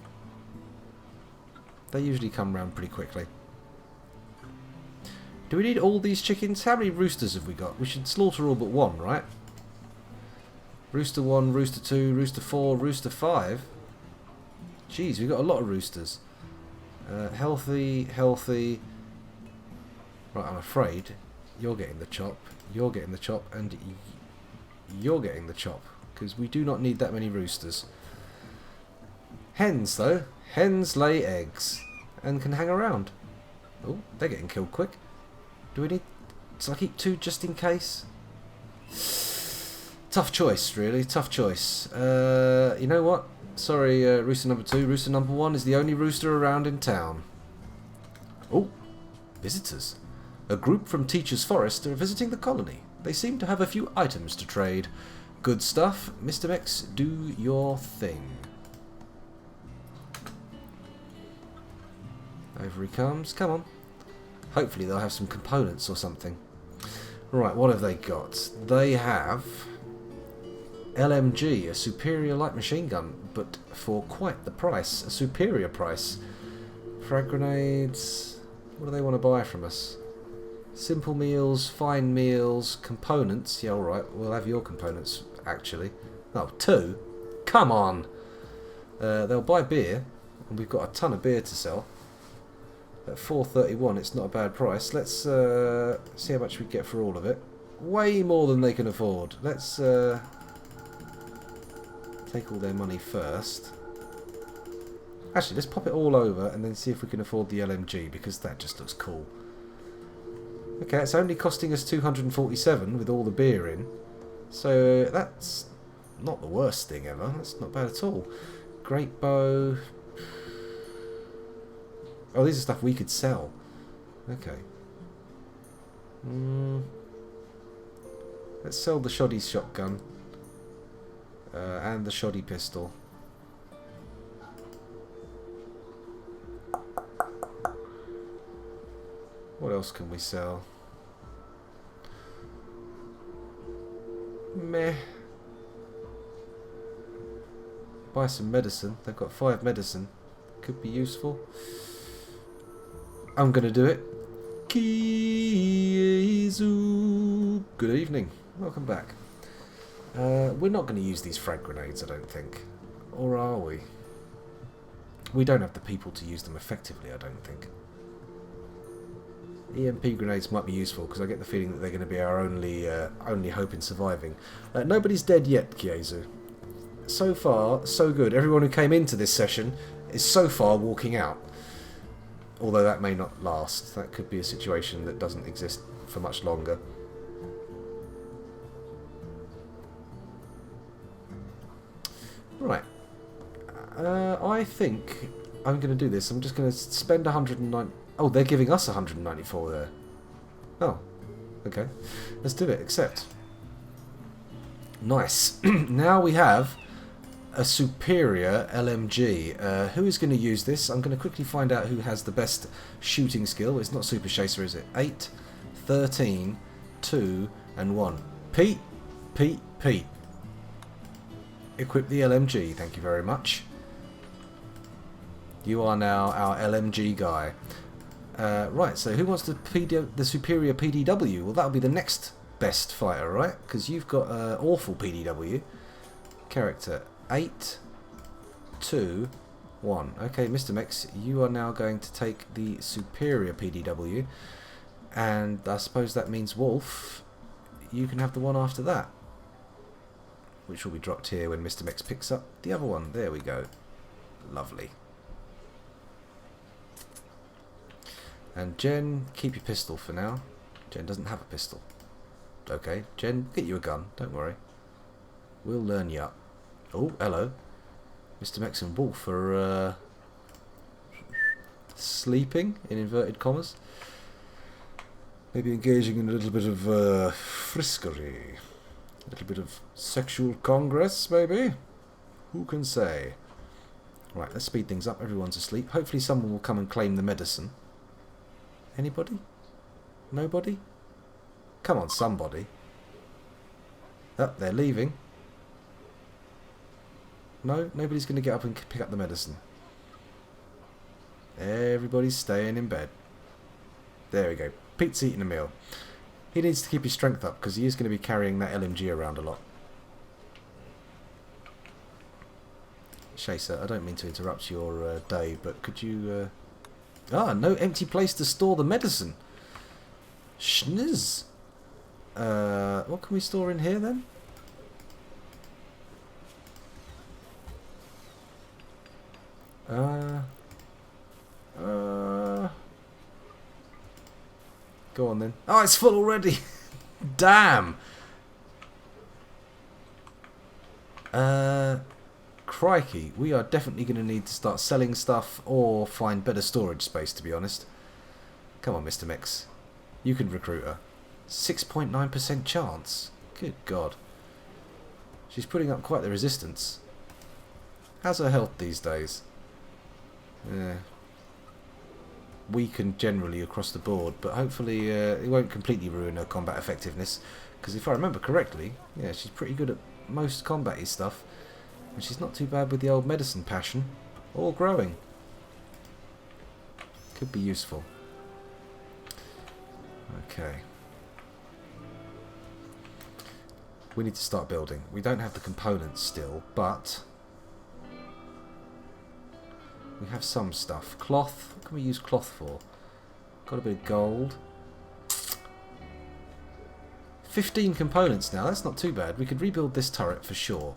Speaker 1: They usually come round pretty quickly. Do we need all these chickens? How many roosters have we got? We should slaughter all but one, right? Rooster 1, Rooster 2, Rooster 4, Rooster 5. Jeez, we've got a lot of roosters. Healthy. Right, I'm afraid you're getting the chop, you're getting the chop, and you're getting the chop. Because we do not need that many roosters. Hens, though. Hens lay eggs and can hang around. Oh, they're getting killed quick. Do we need... Shall I keep 2 just in case? Tough choice, really. Tough choice. You know what? Sorry, rooster number 2. Rooster number 1 is the only rooster around in town. Oh, visitors. A group from Teacher's Forest are visiting the colony. They seem to have a few items to trade. Good stuff. Mr. X, do your thing. Over he comes. Come on. Hopefully they'll have some components or something. Right, what have they got? They have LMG, a superior light machine gun, but for quite the price. A superior price. Frag grenades. What do they want to buy from us? Simple meals, fine meals, components. Yeah, alright, we'll have your components, actually. Oh, 2? Come on! They'll buy beer, and we've got a ton of beer to sell. At 4.31, it's not a bad price. Let's see how much we get for all of it. Way more than they can afford. Let's take all their money first. Actually, let's pop it all over and then see if we can afford the LMG, because that just looks cool. Okay, it's only costing us 247 with all the beer in. So that's not the worst thing ever. That's not bad at all. Great bow. Oh, these are stuff we could sell. Okay. Let's sell the shoddy shotgun. And the shoddy pistol. What else can we sell? Meh. Buy some medicine. They've got 5 medicine. Could be useful. I'm going to do it. Kizu. Good evening. Welcome back. We're not going to use these frag grenades, I don't think. Or are we? We don't have the people to use them effectively, I don't think. EMP grenades might be useful, because I get the feeling that they're going to be our only hope in surviving. Nobody's dead yet, Kiezu. So far, so good. Everyone who came into this session is so far walking out. Although that may not last. That could be a situation that doesn't exist for much longer. Right. I think I'm going to do this. I'm just going to spend 109... Oh, they're giving us 194 there. Oh, Okay, let's do it. Accept. Nice. Now we have a superior LMG. Who is going to use this? I'm going to quickly find out who has the best shooting skill. It's not Super Chaser, is it? 8, 13, 2, and 1. Pete. Equip the LMG. Thank you very much. You are now our LMG guy. Right, so who wants the superior PDW? Well, that'll be the next best fighter, right? Because you've got awful PDW. Character 8, 2, 1. Okay, Mr. Mix, you are now going to take the superior PDW. And I suppose that means Wolf, you can have the one after that. Which will be dropped here when Mr. Mix picks up the other one. There we go. Lovely. And Jen, keep your pistol for now. Jen doesn't have a pistol. Okay, Jen, get you a gun. Don't worry. We'll learn you up. Oh, hello. Mr. Mex and Wolf are sleeping, in inverted commas. Maybe engaging in a little bit of friskery. A little bit of sexual congress, maybe? Who can say? Right, let's speed things up. Everyone's asleep. Hopefully someone will come and claim the medicine. Anybody? Nobody? Come on, somebody. Oh, they're leaving. No? Nobody's going to get up and pick up the medicine. Everybody's staying in bed. There we go. Pete's eating a meal. He needs to keep his strength up because he is going to be carrying that LMG around a lot. Chaser, I don't mean to interrupt your day, but could you... no empty place to store the medicine. Schniz. What can we store in here then? Go on then. Oh, it's full already. Damn. Crikey, we are definitely going to need to start selling stuff or find better storage space, to be honest. Come on, Mr. Mix. You can recruit her. 6.9% chance. Good God. She's putting up quite the resistance. How's her health these days? Weakened generally across the board, but hopefully it won't completely ruin her combat effectiveness. Because if I remember correctly, yeah, she's pretty good at most combat-y stuff. And she's not too bad with the old medicine passion. Or growing. Could be useful. Okay. We need to start building. We don't have the components still, but we have some stuff. Cloth. What can we use cloth for? Got a bit of gold. 15 components now. That's not too bad. We could rebuild this turret for sure.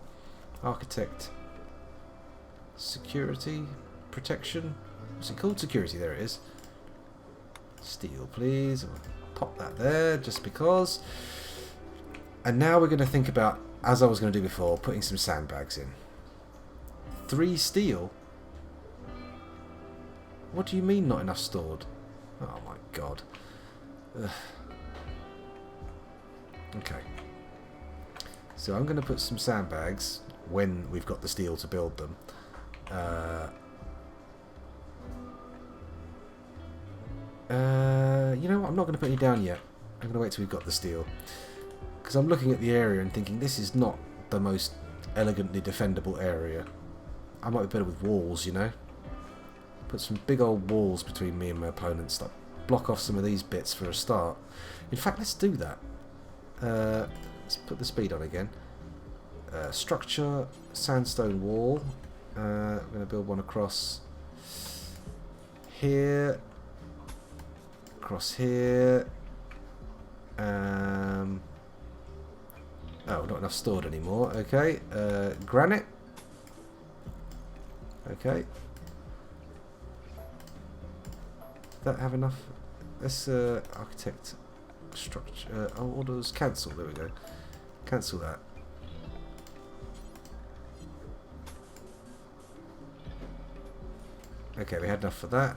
Speaker 1: Architect. Security. Protection. What's it called? Security. There it is. Steel, please. I'll pop that there just because. And now we're going to think about, as I was going to do before, putting some sandbags in. 3 steel? What do you mean not enough stored? Oh my God. Ugh. Okay. So I'm going to put some sandbags when we've got the steel to build them. You know what? I'm not going to put any down yet. I'm going to wait till we've got the steel. Because I'm looking at the area and thinking this is not the most elegantly defendable area. I might be better with walls, you know. Put some big old walls between me and my opponents. Like block off some of these bits for a start. In fact, let's do that. Let's put the speed on again. Structure, sandstone wall. I'm going to build one across here. Across here. Oh, not enough stored anymore. Okay. Granite. Okay. That have enough? Let's architect structure. Orders cancel. There we go. Cancel that. Okay, we had enough for that.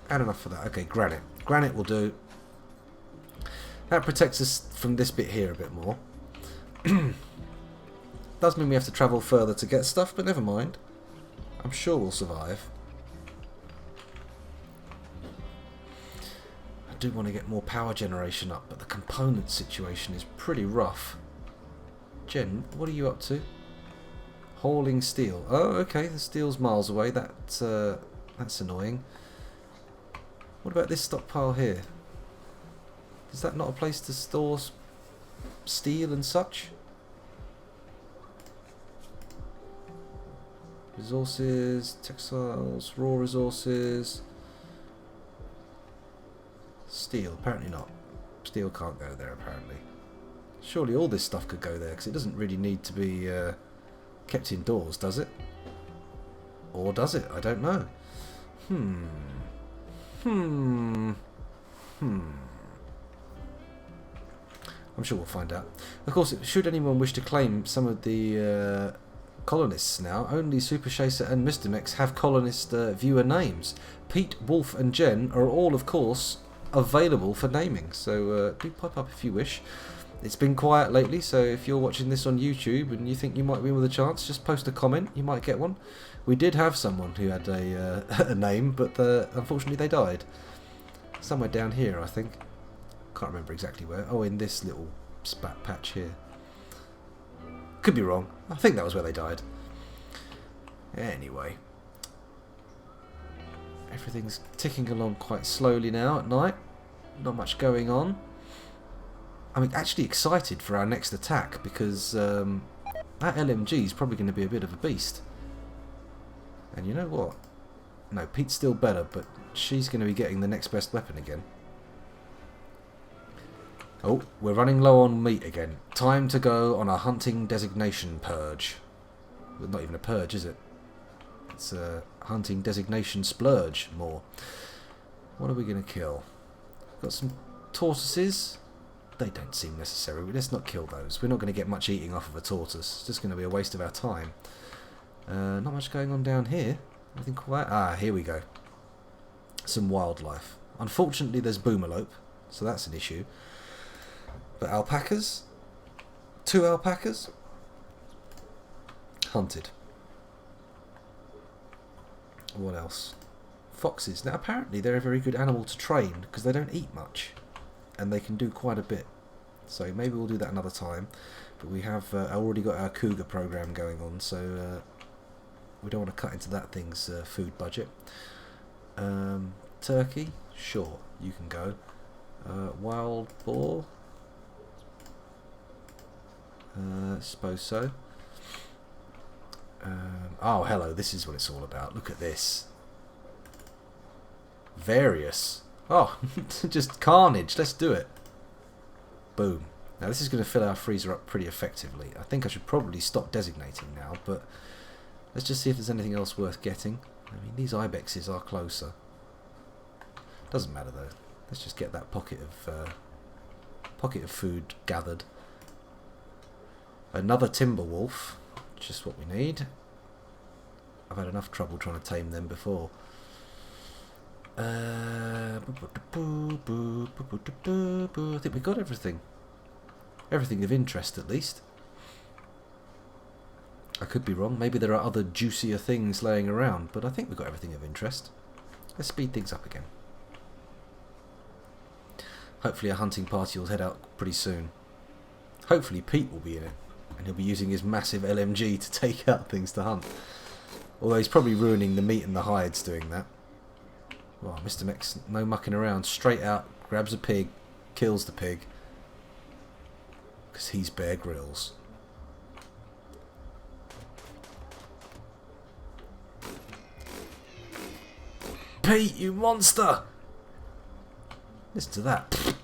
Speaker 1: And enough for that. Okay, granite. Granite will do. That protects us from this bit here a bit more. Does mean we have to travel further to get stuff, but never mind. I'm sure we'll survive. I do want to get more power generation up, but the component situation is pretty rough. Jen, what are you up to? Hauling steel. Oh, okay, the steel's miles away. That's annoying. What about this stockpile here? Is that not a place to store steel and such? Resources, textiles, raw resources. Steel, apparently not. Steel can't go there, apparently. Surely all this stuff could go there, because it doesn't really need to be kept indoors, does it? Or does it? I don't know. I'm sure we'll find out. Of course, should anyone wish to claim some of the colonists now, only Super Chaser and Mr. Mix have colonist viewer names. Pete, Wolf and Jen are all, of course, available for naming, so do pop up if you wish. It's been quiet lately, so if you're watching this on YouTube and you think you might win with a chance, just post a comment, you might get one. We did have someone who had a name, but unfortunately they died. Somewhere down here, I think. Can't remember exactly where. Oh, in this little spat patch here. Could be wrong. I think that was where they died. Anyway. Everything's ticking along quite slowly now at night. Not much going on. I'm actually excited for our next attack because that LMG is probably going to be a bit of a beast. And you know what? No, Pete's still better, but she's going to be getting the next best weapon again. Oh, we're running low on meat again. Time to go on a hunting designation purge. Well, not even a purge, is it? It's a hunting designation splurge more. What are we going to kill? Got some tortoises. They don't seem necessary. Let's not kill those. We're not going to get much eating off of a tortoise. It's just going to be a waste of our time. Not much going on down here. Anything quiet? Ah, here we go. Some wildlife. Unfortunately, there's boomalope, so that's an issue. But alpacas? 2 alpacas? Hunted. What else? Foxes. Now, apparently, they're a very good animal to train because they don't eat much. And they can do quite a bit. So maybe we'll do that another time. But we have already got our cougar program going on, so we don't want to cut into that thing's food budget. Turkey? Sure, you can go. Wild boar? Suppose so. Oh, hello, this is what it's all about. Look at this. Various. Oh, just carnage. Let's do it. Boom. Now, this is going to fill our freezer up pretty effectively. I think I should probably stop designating now, but let's just see if there's anything else worth getting. I mean, these ibexes are closer. Doesn't matter, though. Let's just get that pocket of food gathered. Another timber wolf, just what we need. I've had enough trouble trying to tame them before. I think we got everything. Everything of interest, at least. I could be wrong. Maybe there are other juicier things laying around, but I think we've got everything of interest. Let's speed things up again. Hopefully a hunting party will head out pretty soon. Hopefully Pete will be in it, and he'll be using his massive LMG to take out things to hunt. Although he's probably ruining the meat and the hides doing that. Well, Mr. Mix, no mucking around. Straight out, grabs a pig, kills the pig. Because he's Bear Grylls. Pete, you monster! Listen to that.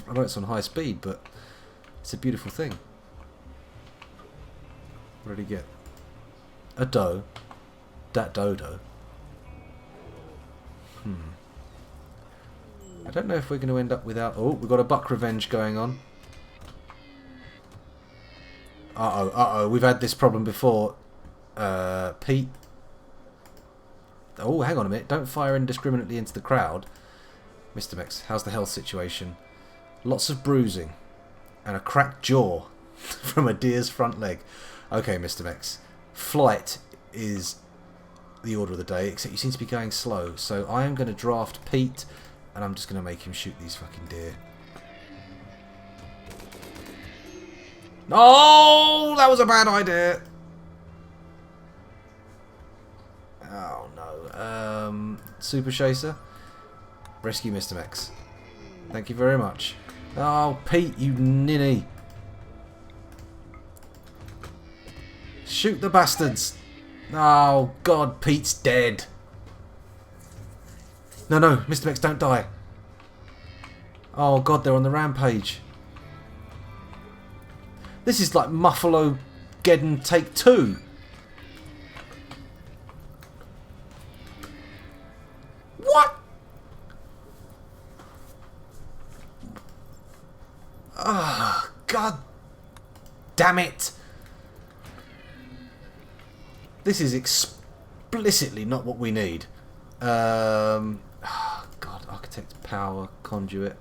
Speaker 1: I know it's on high speed, but it's a beautiful thing. What did he get? A doe. Dat dodo. I don't know if we're going to end up without... Oh, we've got a buck revenge going on. Uh-oh, uh-oh. We've had this problem before. Pete. Oh, hang on a minute. Don't fire indiscriminately into the crowd. Mr. Mix, how's the health situation? Lots of bruising. And a cracked jaw from a deer's front leg. Okay, Mr. Mex. Flight is the order of the day, except you seem to be going slow. So I am going to draft Pete, and I'm just going to make him shoot these fucking deer. Oh, that was a bad idea. Oh no. Super Chaser. Rescue Mr. Mex. Thank you very much. Oh, Pete, you ninny. Shoot the bastards. Oh, God, Pete's dead. No, no, Mr. Mex, don't die. Oh, God, they're on the rampage. This is like Muffalo Geddon Take 2. What? Oh, God damn it. This is explicitly not what we need. Oh, God, Architect Power, Conduit.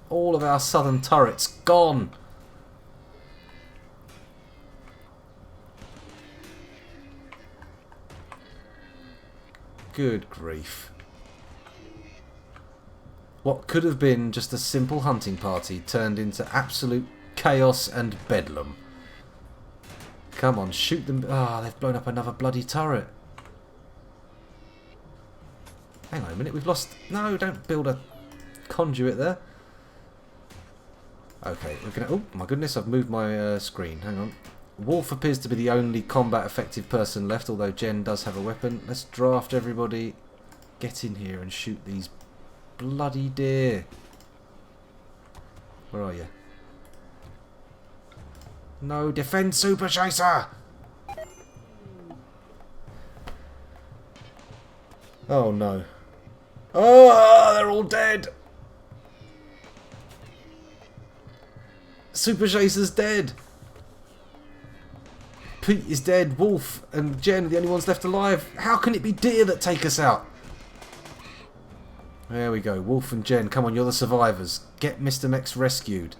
Speaker 1: All of our southern turrets gone. Good grief. What could have been just a simple hunting party turned into absolute chaos and bedlam. Come on, shoot them. Ah, they've blown up another bloody turret. Hang on a minute, we've lost... No, don't build a conduit there. Okay, we're gonna... Oh, my goodness, I've moved my screen. Hang on. Wolf appears to be the only combat effective person left, although Jen does have a weapon. Let's draft everybody. Get in here and shoot these bloody deer. Where are you? No, defend Super Chaser! Oh no. Oh, they're all dead! Super Chaser's dead! Pete is dead, Wolf and Jen are the only ones left alive. How can it be deer that take us out? There we go, Wolf and Jen, come on, you're the survivors. Get Mr. Mex rescued.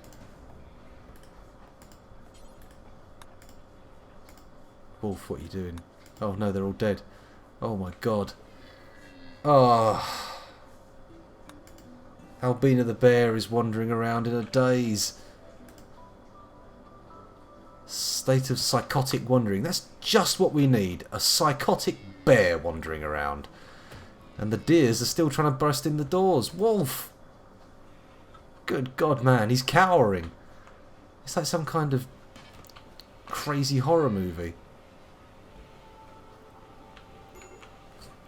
Speaker 1: Wolf, what are you doing? Oh no, they're all dead. Oh my god. Oh. Albina the bear is wandering around in a daze. State of psychotic wandering. That's just what we need. A psychotic bear wandering around. And the deers are still trying to burst in the doors. Wolf! Good God, man. He's cowering. It's like some kind of crazy horror movie.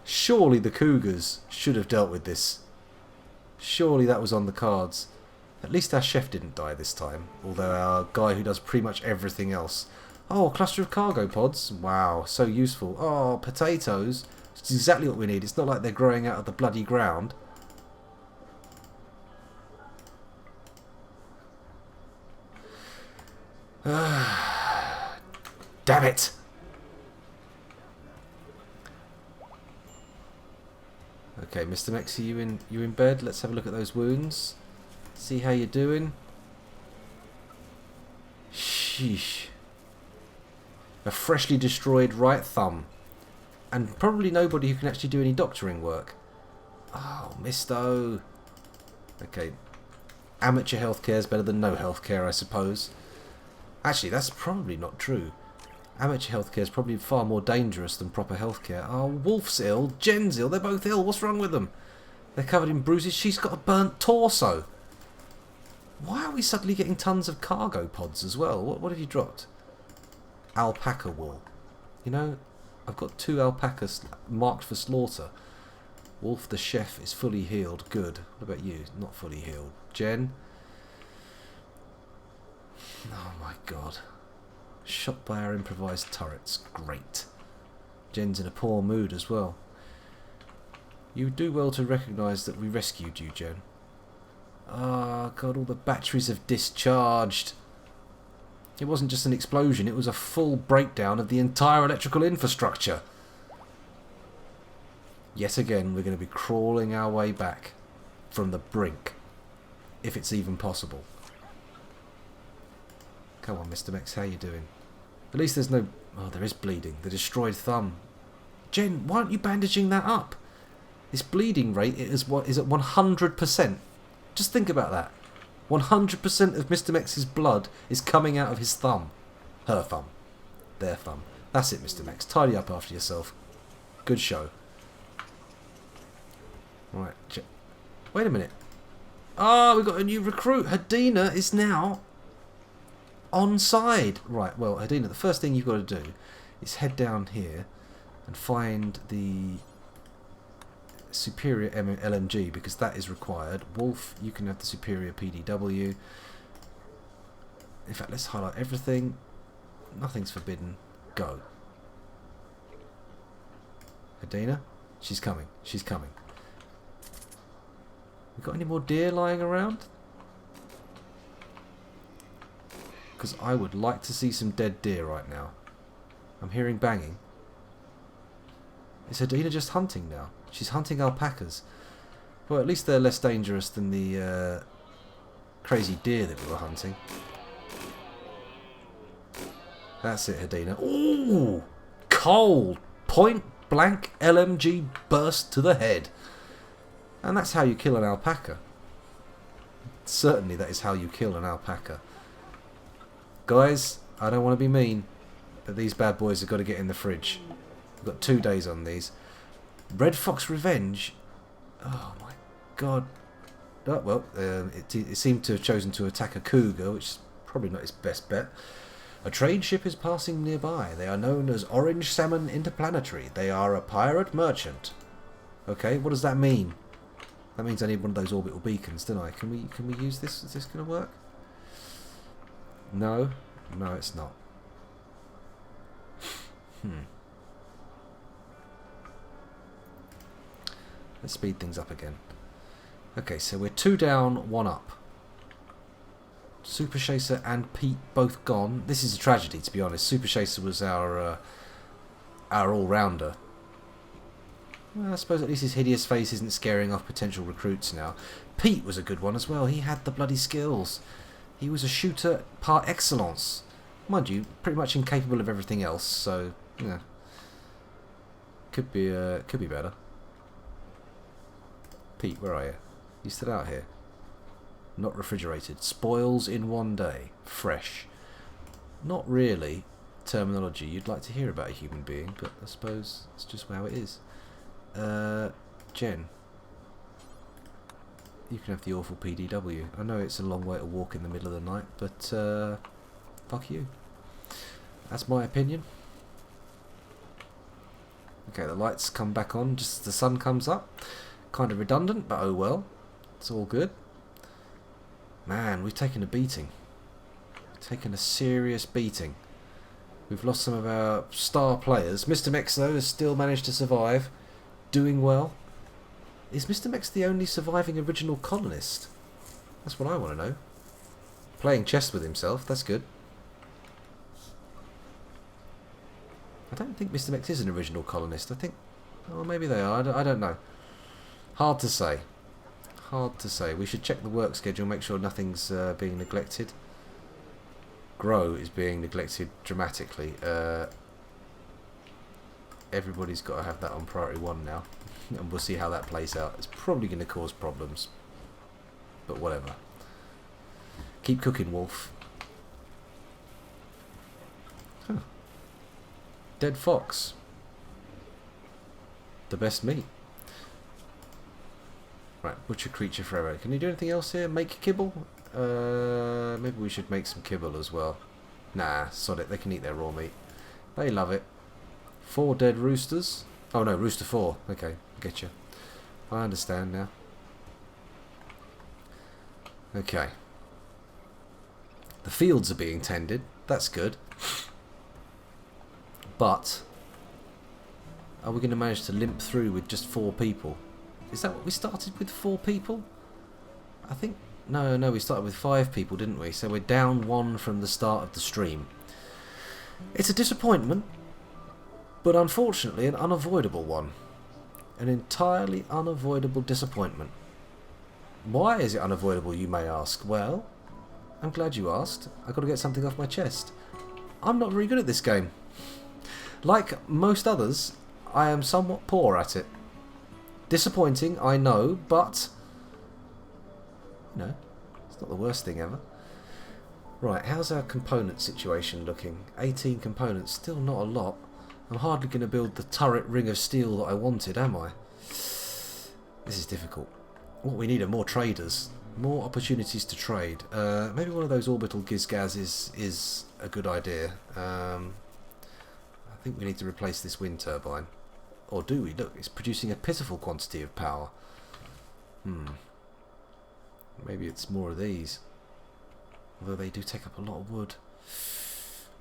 Speaker 1: Surely the Cougars should have dealt with this. Surely that was on the cards. At least our chef didn't die this time, although our guy who does pretty much everything else. Oh, a cluster of cargo pods. Wow, so useful. Oh, potatoes. It's exactly what we need. It's not like they're growing out of the bloody ground. Damn it! Okay, Mr. Mex, are you in bed? Let's have a look at those wounds. See how you're doing. Sheesh. A freshly destroyed right thumb. And probably nobody who can actually do any doctoring work. Oh, Misto. Okay. Amateur healthcare is better than no healthcare, I suppose. Actually, that's probably not true. Amateur healthcare is probably far more dangerous than proper healthcare. Oh, Wolf's ill. Jen's ill. They're both ill. What's wrong with them? They're covered in bruises. She's got a burnt torso. Why are we suddenly getting tons of cargo pods as well? What have you dropped? Alpaca wool. You know, I've got 2 alpacas marked for slaughter. Wolf the chef is fully healed. Good. What about you? Not fully healed. Jen? Oh my god. Shot by our improvised turrets. Great. Jen's in a poor mood as well. You do well to recognise that we rescued you, Jen. Ah, God, all the batteries have discharged. It wasn't just an explosion, it was a full breakdown of the entire electrical infrastructure. Yet again, we're going to be crawling our way back from the brink. if it's even possible. Come on, Mr. Mex, how you doing? At least there's no... Oh, there is bleeding. The destroyed thumb. Jen, why aren't you bandaging that up? This bleeding rate is at 100%. Just think about that. 100% of Mr. Mex's blood is coming out of his thumb. Her thumb. Their thumb. That's it, Mr. Mex. Tidy up after yourself. Good show. Right. Wait a minute. Ah, we've got a new recruit. Hadina is now on side. Right, well, Hadina, the first thing you've got to do is head down here and find the superior LMG, because that is required. Wolf, you can have the superior PDW. In fact, let's highlight everything. Nothing's forbidden. Go. Hadina, she's coming. She's coming. We got any more deer lying around? Because I would like to see some dead deer right now. I'm hearing banging. Is Hadina just hunting now? She's hunting alpacas. Well, at least they're less dangerous than the crazy deer that we were hunting. That's it, Hadina. Ooh! Cold! Point blank LMG burst to the head. And that's how you kill an alpaca. Certainly that is how you kill an alpaca. Guys, I don't want to be mean, but these bad boys have got to get in the fridge. We've got 2 days on these. Red Fox Revenge. Oh my god. Oh, well, it seemed to have chosen to attack a cougar, which is probably not its best bet. A trade ship is passing nearby. They are known as Orange Salmon Interplanetary. They are a pirate merchant. Okay, what does that mean? That means I need one of those orbital beacons, don't I? Can we use this? Is this going to work? No. No, it's not. Let's speed things up again. Okay, so we're 2 down, 1 up. Super Chaser and Pete both gone. This is a tragedy, to be honest. Super Chaser was our all-rounder. Well, I suppose at least his hideous face isn't scaring off potential recruits now. Pete was a good one as well. He had the bloody skills. He was a shooter par excellence. Mind you, pretty much incapable of everything else, so, yeah. Could be better. Pete, where are you? You still out here? Not refrigerated. Spoils in 1 day. Fresh. Not really terminology you'd like to hear about a human being, but I suppose it's just how it is. Jen. You can have the awful PDW. I know it's a long way to walk in the middle of the night, but fuck you. That's my opinion. Okay, the lights come back on just as the sun comes up. Kind of redundant, but oh well. It's all good. Man, we've taken a beating. We've taken a serious beating. We've lost some of our star players. Mr. Mex, though, has still managed to survive. Doing well. Is Mr. Mex the only surviving original colonist? That's what I want to know. Playing chess with himself, that's good. I don't think Mr. Mex is an original colonist. I think... Oh, maybe they are. I don't know. Hard to say. Hard to say. We should check the work schedule, make sure nothing's being neglected. Grow is being neglected dramatically. Everybody's got to have that on priority 1 now. And we'll see how that plays out. It's probably going to cause problems. But whatever. Keep cooking, Wolf. Huh. Dead fox. The best meat. Right, butcher creature forever. Can you do anything else here? Make kibble? Maybe we should make some kibble as well. Nah, sod it. They can eat their raw meat. They love it. 4 dead roosters. Oh no, rooster 4. Okay, get you. I understand now. Okay. The fields are being tended. That's good. But are we going to manage to limp through with just 4 people? Is that what we started with, 4 people? I think... No, we started with 5 people, didn't we? So we're down 1 from the start of the stream. It's a disappointment, but unfortunately an unavoidable one. An entirely unavoidable disappointment. Why is it unavoidable, you may ask? Well, I'm glad you asked. I've got to get something off my chest. I'm not very good at this game. Like most others, I am somewhat poor at it. Disappointing, I know, but... No, it's not the worst thing ever. Right, how's our component situation looking? 18 components, still not a lot. I'm hardly going to build the turret ring of steel that I wanted, am I? This is difficult. What we need are more traders. More opportunities to trade. Maybe one of those orbital gizgaz is a good idea. I think we need to replace this wind turbine. Or do we? Look, it's producing a pitiful quantity of power. Maybe it's more of these. Although they do take up a lot of wood.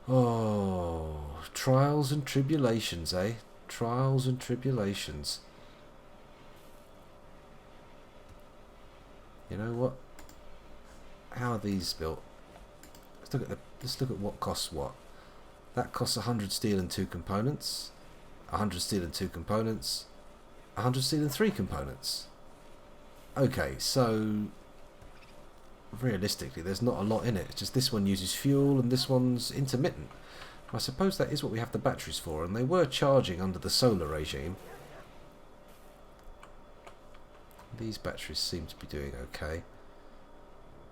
Speaker 1: Oh, trials and tribulations, eh? Trials and tribulations. You know what? How are these built? Let's look at what costs what. That costs 100 steel and 2 components. 100 steel and 2 components. 100 steel and 3 components. Okay, so realistically there's not a lot in it. It's just this one uses fuel and this one's intermittent. I suppose that is what we have the batteries for, and they were charging under the solar regime. These batteries seem to be doing okay,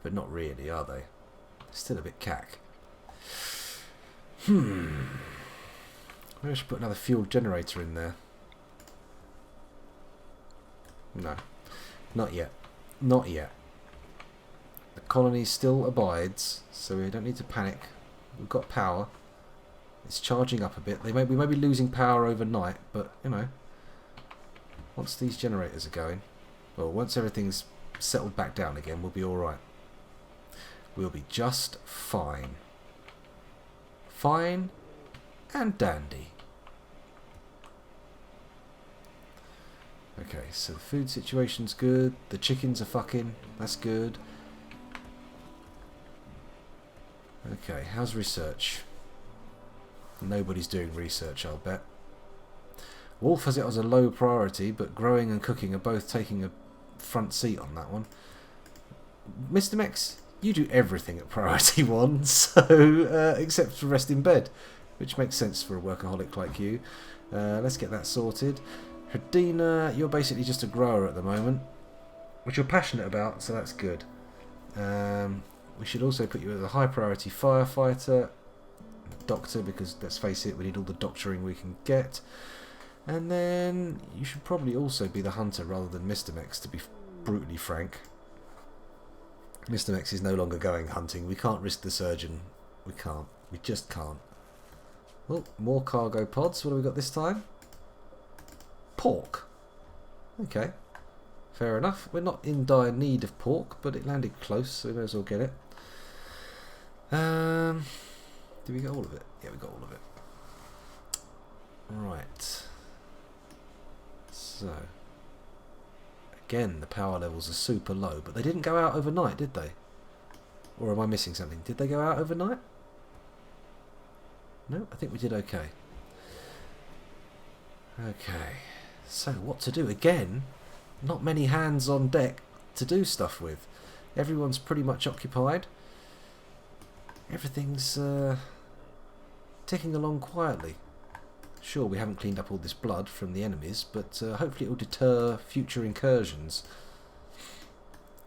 Speaker 1: but not really, are they? Still a bit cack. Maybe I should put another fuel generator in there. No, not yet. Not yet. The colony still abides, so we don't need to panic. We've got power. It's charging up a bit. We may be losing power overnight, but you know, once these generators are going, well, once everything's settled back down again, we'll be all right. We'll be just fine. Fine and dandy. Okay, so the food situation's good. The chickens are fucking. That's good. Okay, how's research? Nobody's doing research, I'll bet. Wolf has it as a low priority, but growing and cooking are both taking a front seat on that one. Mr. Mex, you do everything at priority 1, so except for rest in bed, which makes sense for a workaholic like you. Let's get that sorted. Hadina, you're basically just a grower at the moment, which you're passionate about, so that's good. We should also put you as a high priority firefighter, doctor, because let's face it, we need all the doctoring we can get. And then you should probably also be the hunter rather than Mr. Mex, to be brutally frank. Mr. Mex is no longer going hunting. We can't risk the surgeon. We can't. We just can't. Oh, more cargo pods. What have we got this time? Pork. Okay. Fair enough. We're not in dire need of pork, but it landed close, so we may as well get it. Did we get all of it? Yeah, we got all of it. Right. So, again, the power levels are super low, but they didn't go out overnight, did they? Or am I missing something? Did they go out overnight? No, I think we did okay. Okay, so what to do? Again, not many hands on deck to do stuff with. Everyone's pretty much occupied. Everything's ticking along quietly. Sure, we haven't cleaned up all this blood from the enemies, but hopefully it will deter future incursions.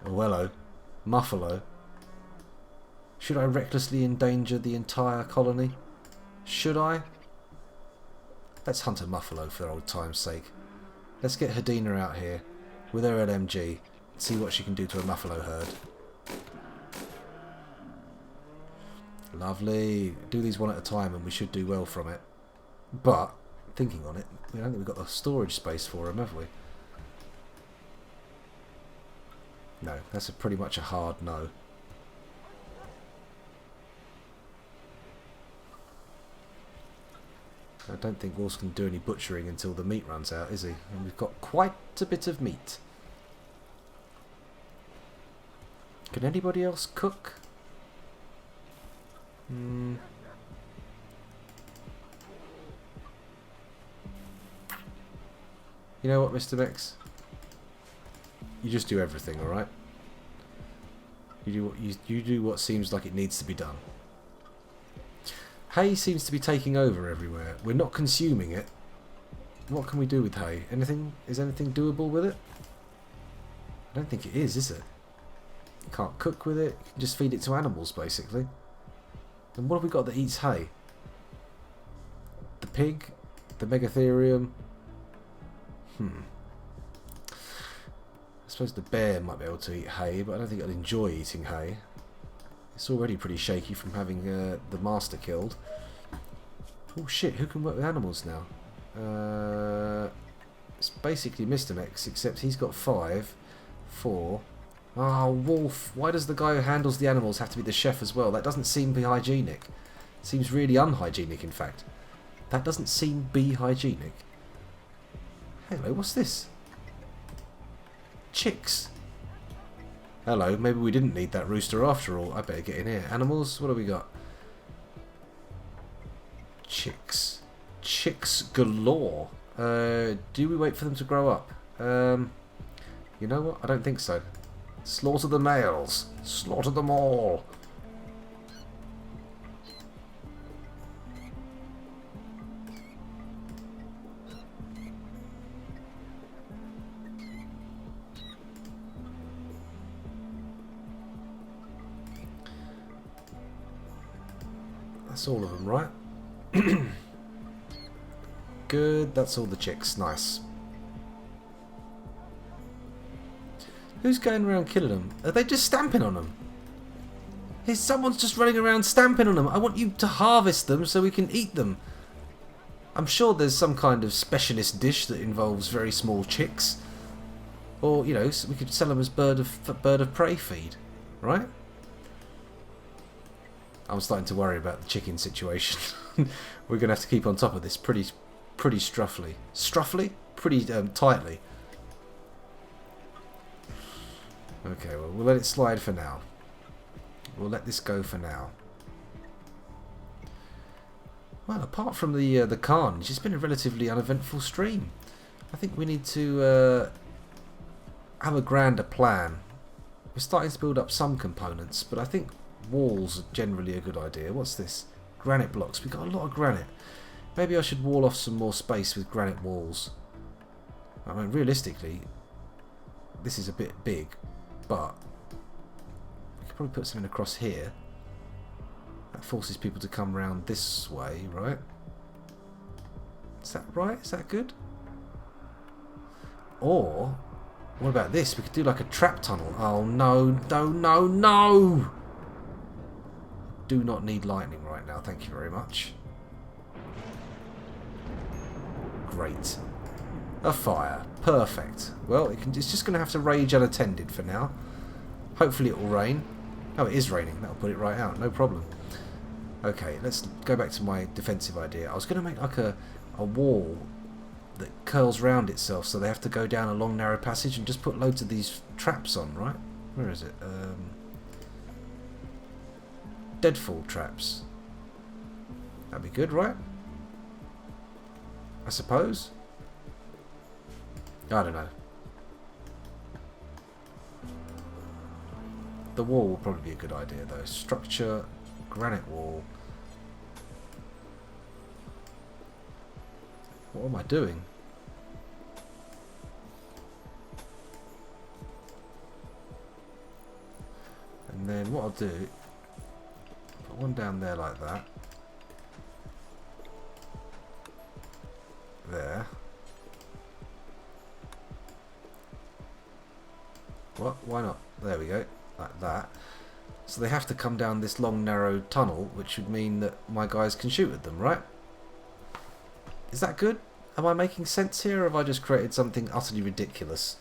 Speaker 1: Oh, hello. Muffalo. Should I recklessly endanger the entire colony? Should I? Let's hunt a Muffalo for old time's sake. Let's get Hadina out here with her LMG and see what she can do to a Muffalo herd. Lovely. Do these one at a time and we should do well from it. But, thinking on it, I don't think we've got the storage space for them, have we? No, that's pretty much a hard no. I don't think Wolves can do any butchering until the meat runs out, is he? And we've got quite a bit of meat. Can anybody else cook? You know what, Mr. Mex? You just do everything, alright? You do what seems like it needs to be done. Hay seems to be taking over everywhere. We're not consuming it. What can we do with hay? Anything? Is anything doable with it? I don't think it is it? You can't cook with it. You can just feed it to animals, basically. And what have we got that eats hay? The pig? The megatherium? I suppose the bear might be able to eat hay, but I don't think it'll enjoy eating hay. It's already pretty shaky from having the master killed. Oh shit, who can work with animals now? It's basically Mr. Mex, except he's got 5, 4... Oh, wolf. Why does the guy who handles the animals have to be the chef as well? That doesn't seem to be hygienic. It seems really unhygienic, in fact. That doesn't seem be hygienic. Hello, what's this? Chicks. Hello, maybe we didn't need that rooster after all. I better get in here. Animals, what have we got? Chicks. Chicks galore. Do we wait for them to grow up? You know what? I don't think so. Slaughter the males. Slaughter them all. That's all of them, right? Good. That's all the chicks. Nice. Who's going around killing them? Are they just stamping on them? Someone's just running around stamping on them. I want you to harvest them so we can eat them. I'm sure there's some kind of specialist dish that involves very small chicks. Or, you know, we could sell them as bird of prey feed. Right? I'm starting to worry about the chicken situation. We're going to have to keep on top of this pretty struffly. Struffly? Pretty tightly. Okay, well, we'll let it slide for now. We'll let this go for now. Well, apart from the Khan, it's just been a relatively uneventful stream. I think we need to have a grander plan. We're starting to build up some components, but I think walls are generally a good idea. What's this? Granite blocks. We've got a lot of granite. Maybe I should wall off some more space with granite walls. I mean, realistically, this is a bit big. But we could probably put something across here. That forces people to come round this way, right? Is that right? Is that good? Or, what about this? We could do like a trap tunnel. Oh no, no, no, no! Do not need lightning right now, thank you very much. Great. A fire. Perfect. Well, it's just going to have to rage unattended for now. Hopefully it will rain. Oh, it is raining. That'll put it right out. No problem. Okay, let's go back to my defensive idea. I was going to make like a wall that curls round itself so they have to go down a long narrow passage and just put loads of these traps on, right? Where is it? Deadfall traps. That'd be good, right? I suppose. I don't know. The wall will probably be a good idea though. Structure, granite wall. What am I doing? And then what I'll do, put one down there like that. There. What? Why not? There we go. Like that. So they have to come down this long narrow tunnel, which would mean that my guys can shoot at them, right? Is that good? Am I making sense here, or have I just created something utterly ridiculous?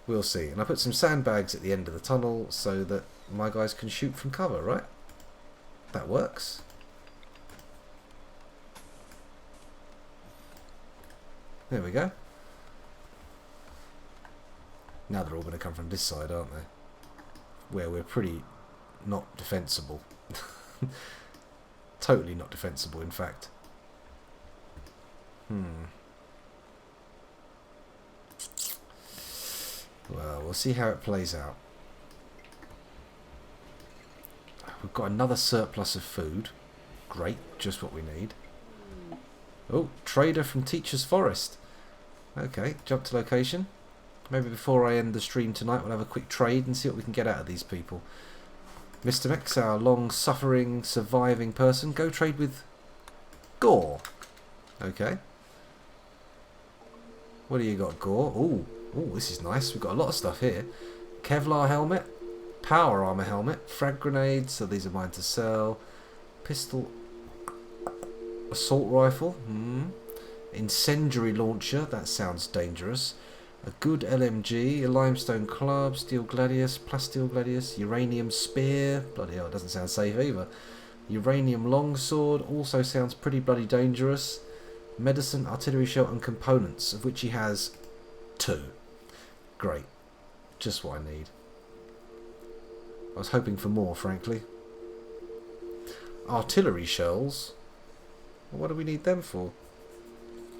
Speaker 1: We'll see. And I put some sandbags at the end of the tunnel so that my guys can shoot from cover, right? That works. There we go. Now they're all going to come from this side, aren't they? Where we're pretty not defensible. Totally not defensible, in fact. Well, we'll see how it plays out. We've got another surplus of food. Great, just what we need. Oh, trader from Teacher's Forest. Okay, jump to location. Maybe before I end the stream tonight, we'll have a quick trade and see what we can get out of these people. Mr. Mex, our long-suffering, surviving person, go trade with Gore. Okay. What do you got, Gore? Ooh, this is nice. We've got a lot of stuff here. Kevlar helmet, power armor helmet, frag grenades, so these are mine to sell. Pistol, assault rifle, incendiary launcher, that sounds dangerous. A good LMG, a limestone club, steel gladius, plasteel gladius, uranium spear, bloody hell, it doesn't sound safe either. Uranium longsword, also sounds pretty bloody dangerous. Medicine, artillery shell and components, of which he has 2. Great. Just what I need. I was hoping for more, frankly. Artillery shells? What do we need them for?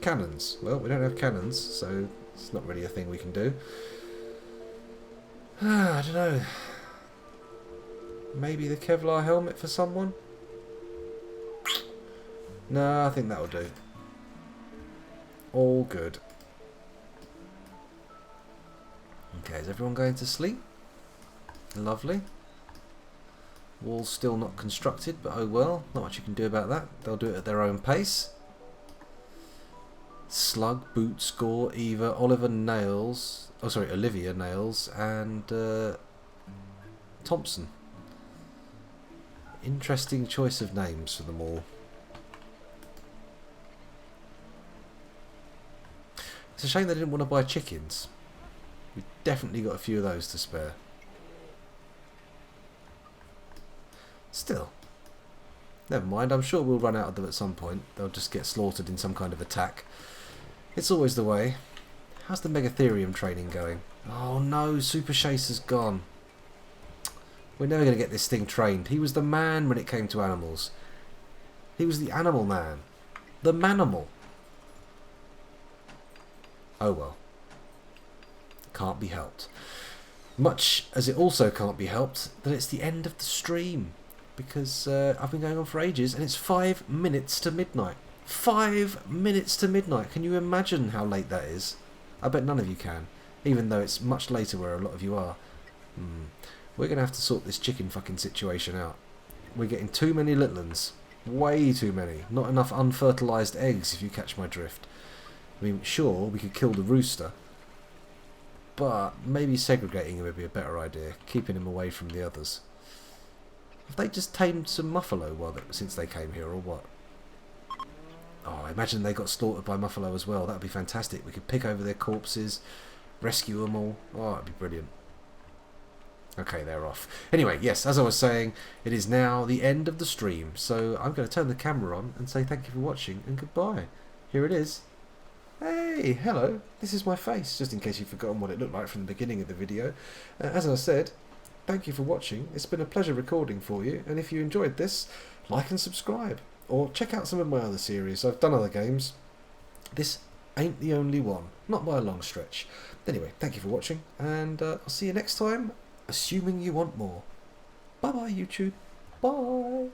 Speaker 1: Cannons. Well, we don't have cannons, so it's not really a thing we can do. I don't know. Maybe the Kevlar helmet for someone? No, I think that'll do. All good. Okay, is everyone going to sleep? Lovely. Wall's still not constructed, but oh well. Not much you can do about that. They'll do it at their own pace. Slug, Boot, Score, Eva, Oliver Nails. Oh, sorry, Olivia Nails and Thompson. Interesting choice of names for them all. It's a shame they didn't want to buy chickens. We've definitely got a few of those to spare. Still, never mind. I'm sure we'll run out of them at some point. They'll just get slaughtered in some kind of attack. It's always the way. How's the Megatherium training going? Oh no, Super Chaser's gone. We're never going to get this thing trained. He was the man when it came to animals. He was the animal man. The manimal. Oh well. Can't be helped. Much as it also can't be helped that it's the end of the stream. Because I've been going on for ages and it's 5 minutes to midnight. 5 minutes to midnight. Can you imagine how late that is? I bet none of you can. Even though it's much later where a lot of you are. We're going to have to sort this chicken fucking situation out. We're getting too many little uns. Way too many. Not enough unfertilised eggs, if you catch my drift. I mean, sure, we could kill the rooster. But maybe segregating him would be a better idea. Keeping him away from the others. Have they just tamed some muffalo since they came here, or what? Oh, I imagine they got slaughtered by muffalo as well. That would be fantastic. We could pick over their corpses, rescue them all. Oh, that'd be brilliant. Okay, they're off. Anyway, yes, as I was saying, it is now the end of the stream. So I'm going to turn the camera on and say thank you for watching and goodbye. Here it is. Hey, hello. This is my face, just in case you've forgotten what it looked like from the beginning of the video. As I said, thank you for watching. It's been a pleasure recording for you. And if you enjoyed this, like and subscribe. Or check out some of my other series. I've done other games. This ain't the only one. Not by a long stretch. Anyway, thank you for watching. And I'll see you next time. Assuming you want more. Bye bye, YouTube. Bye.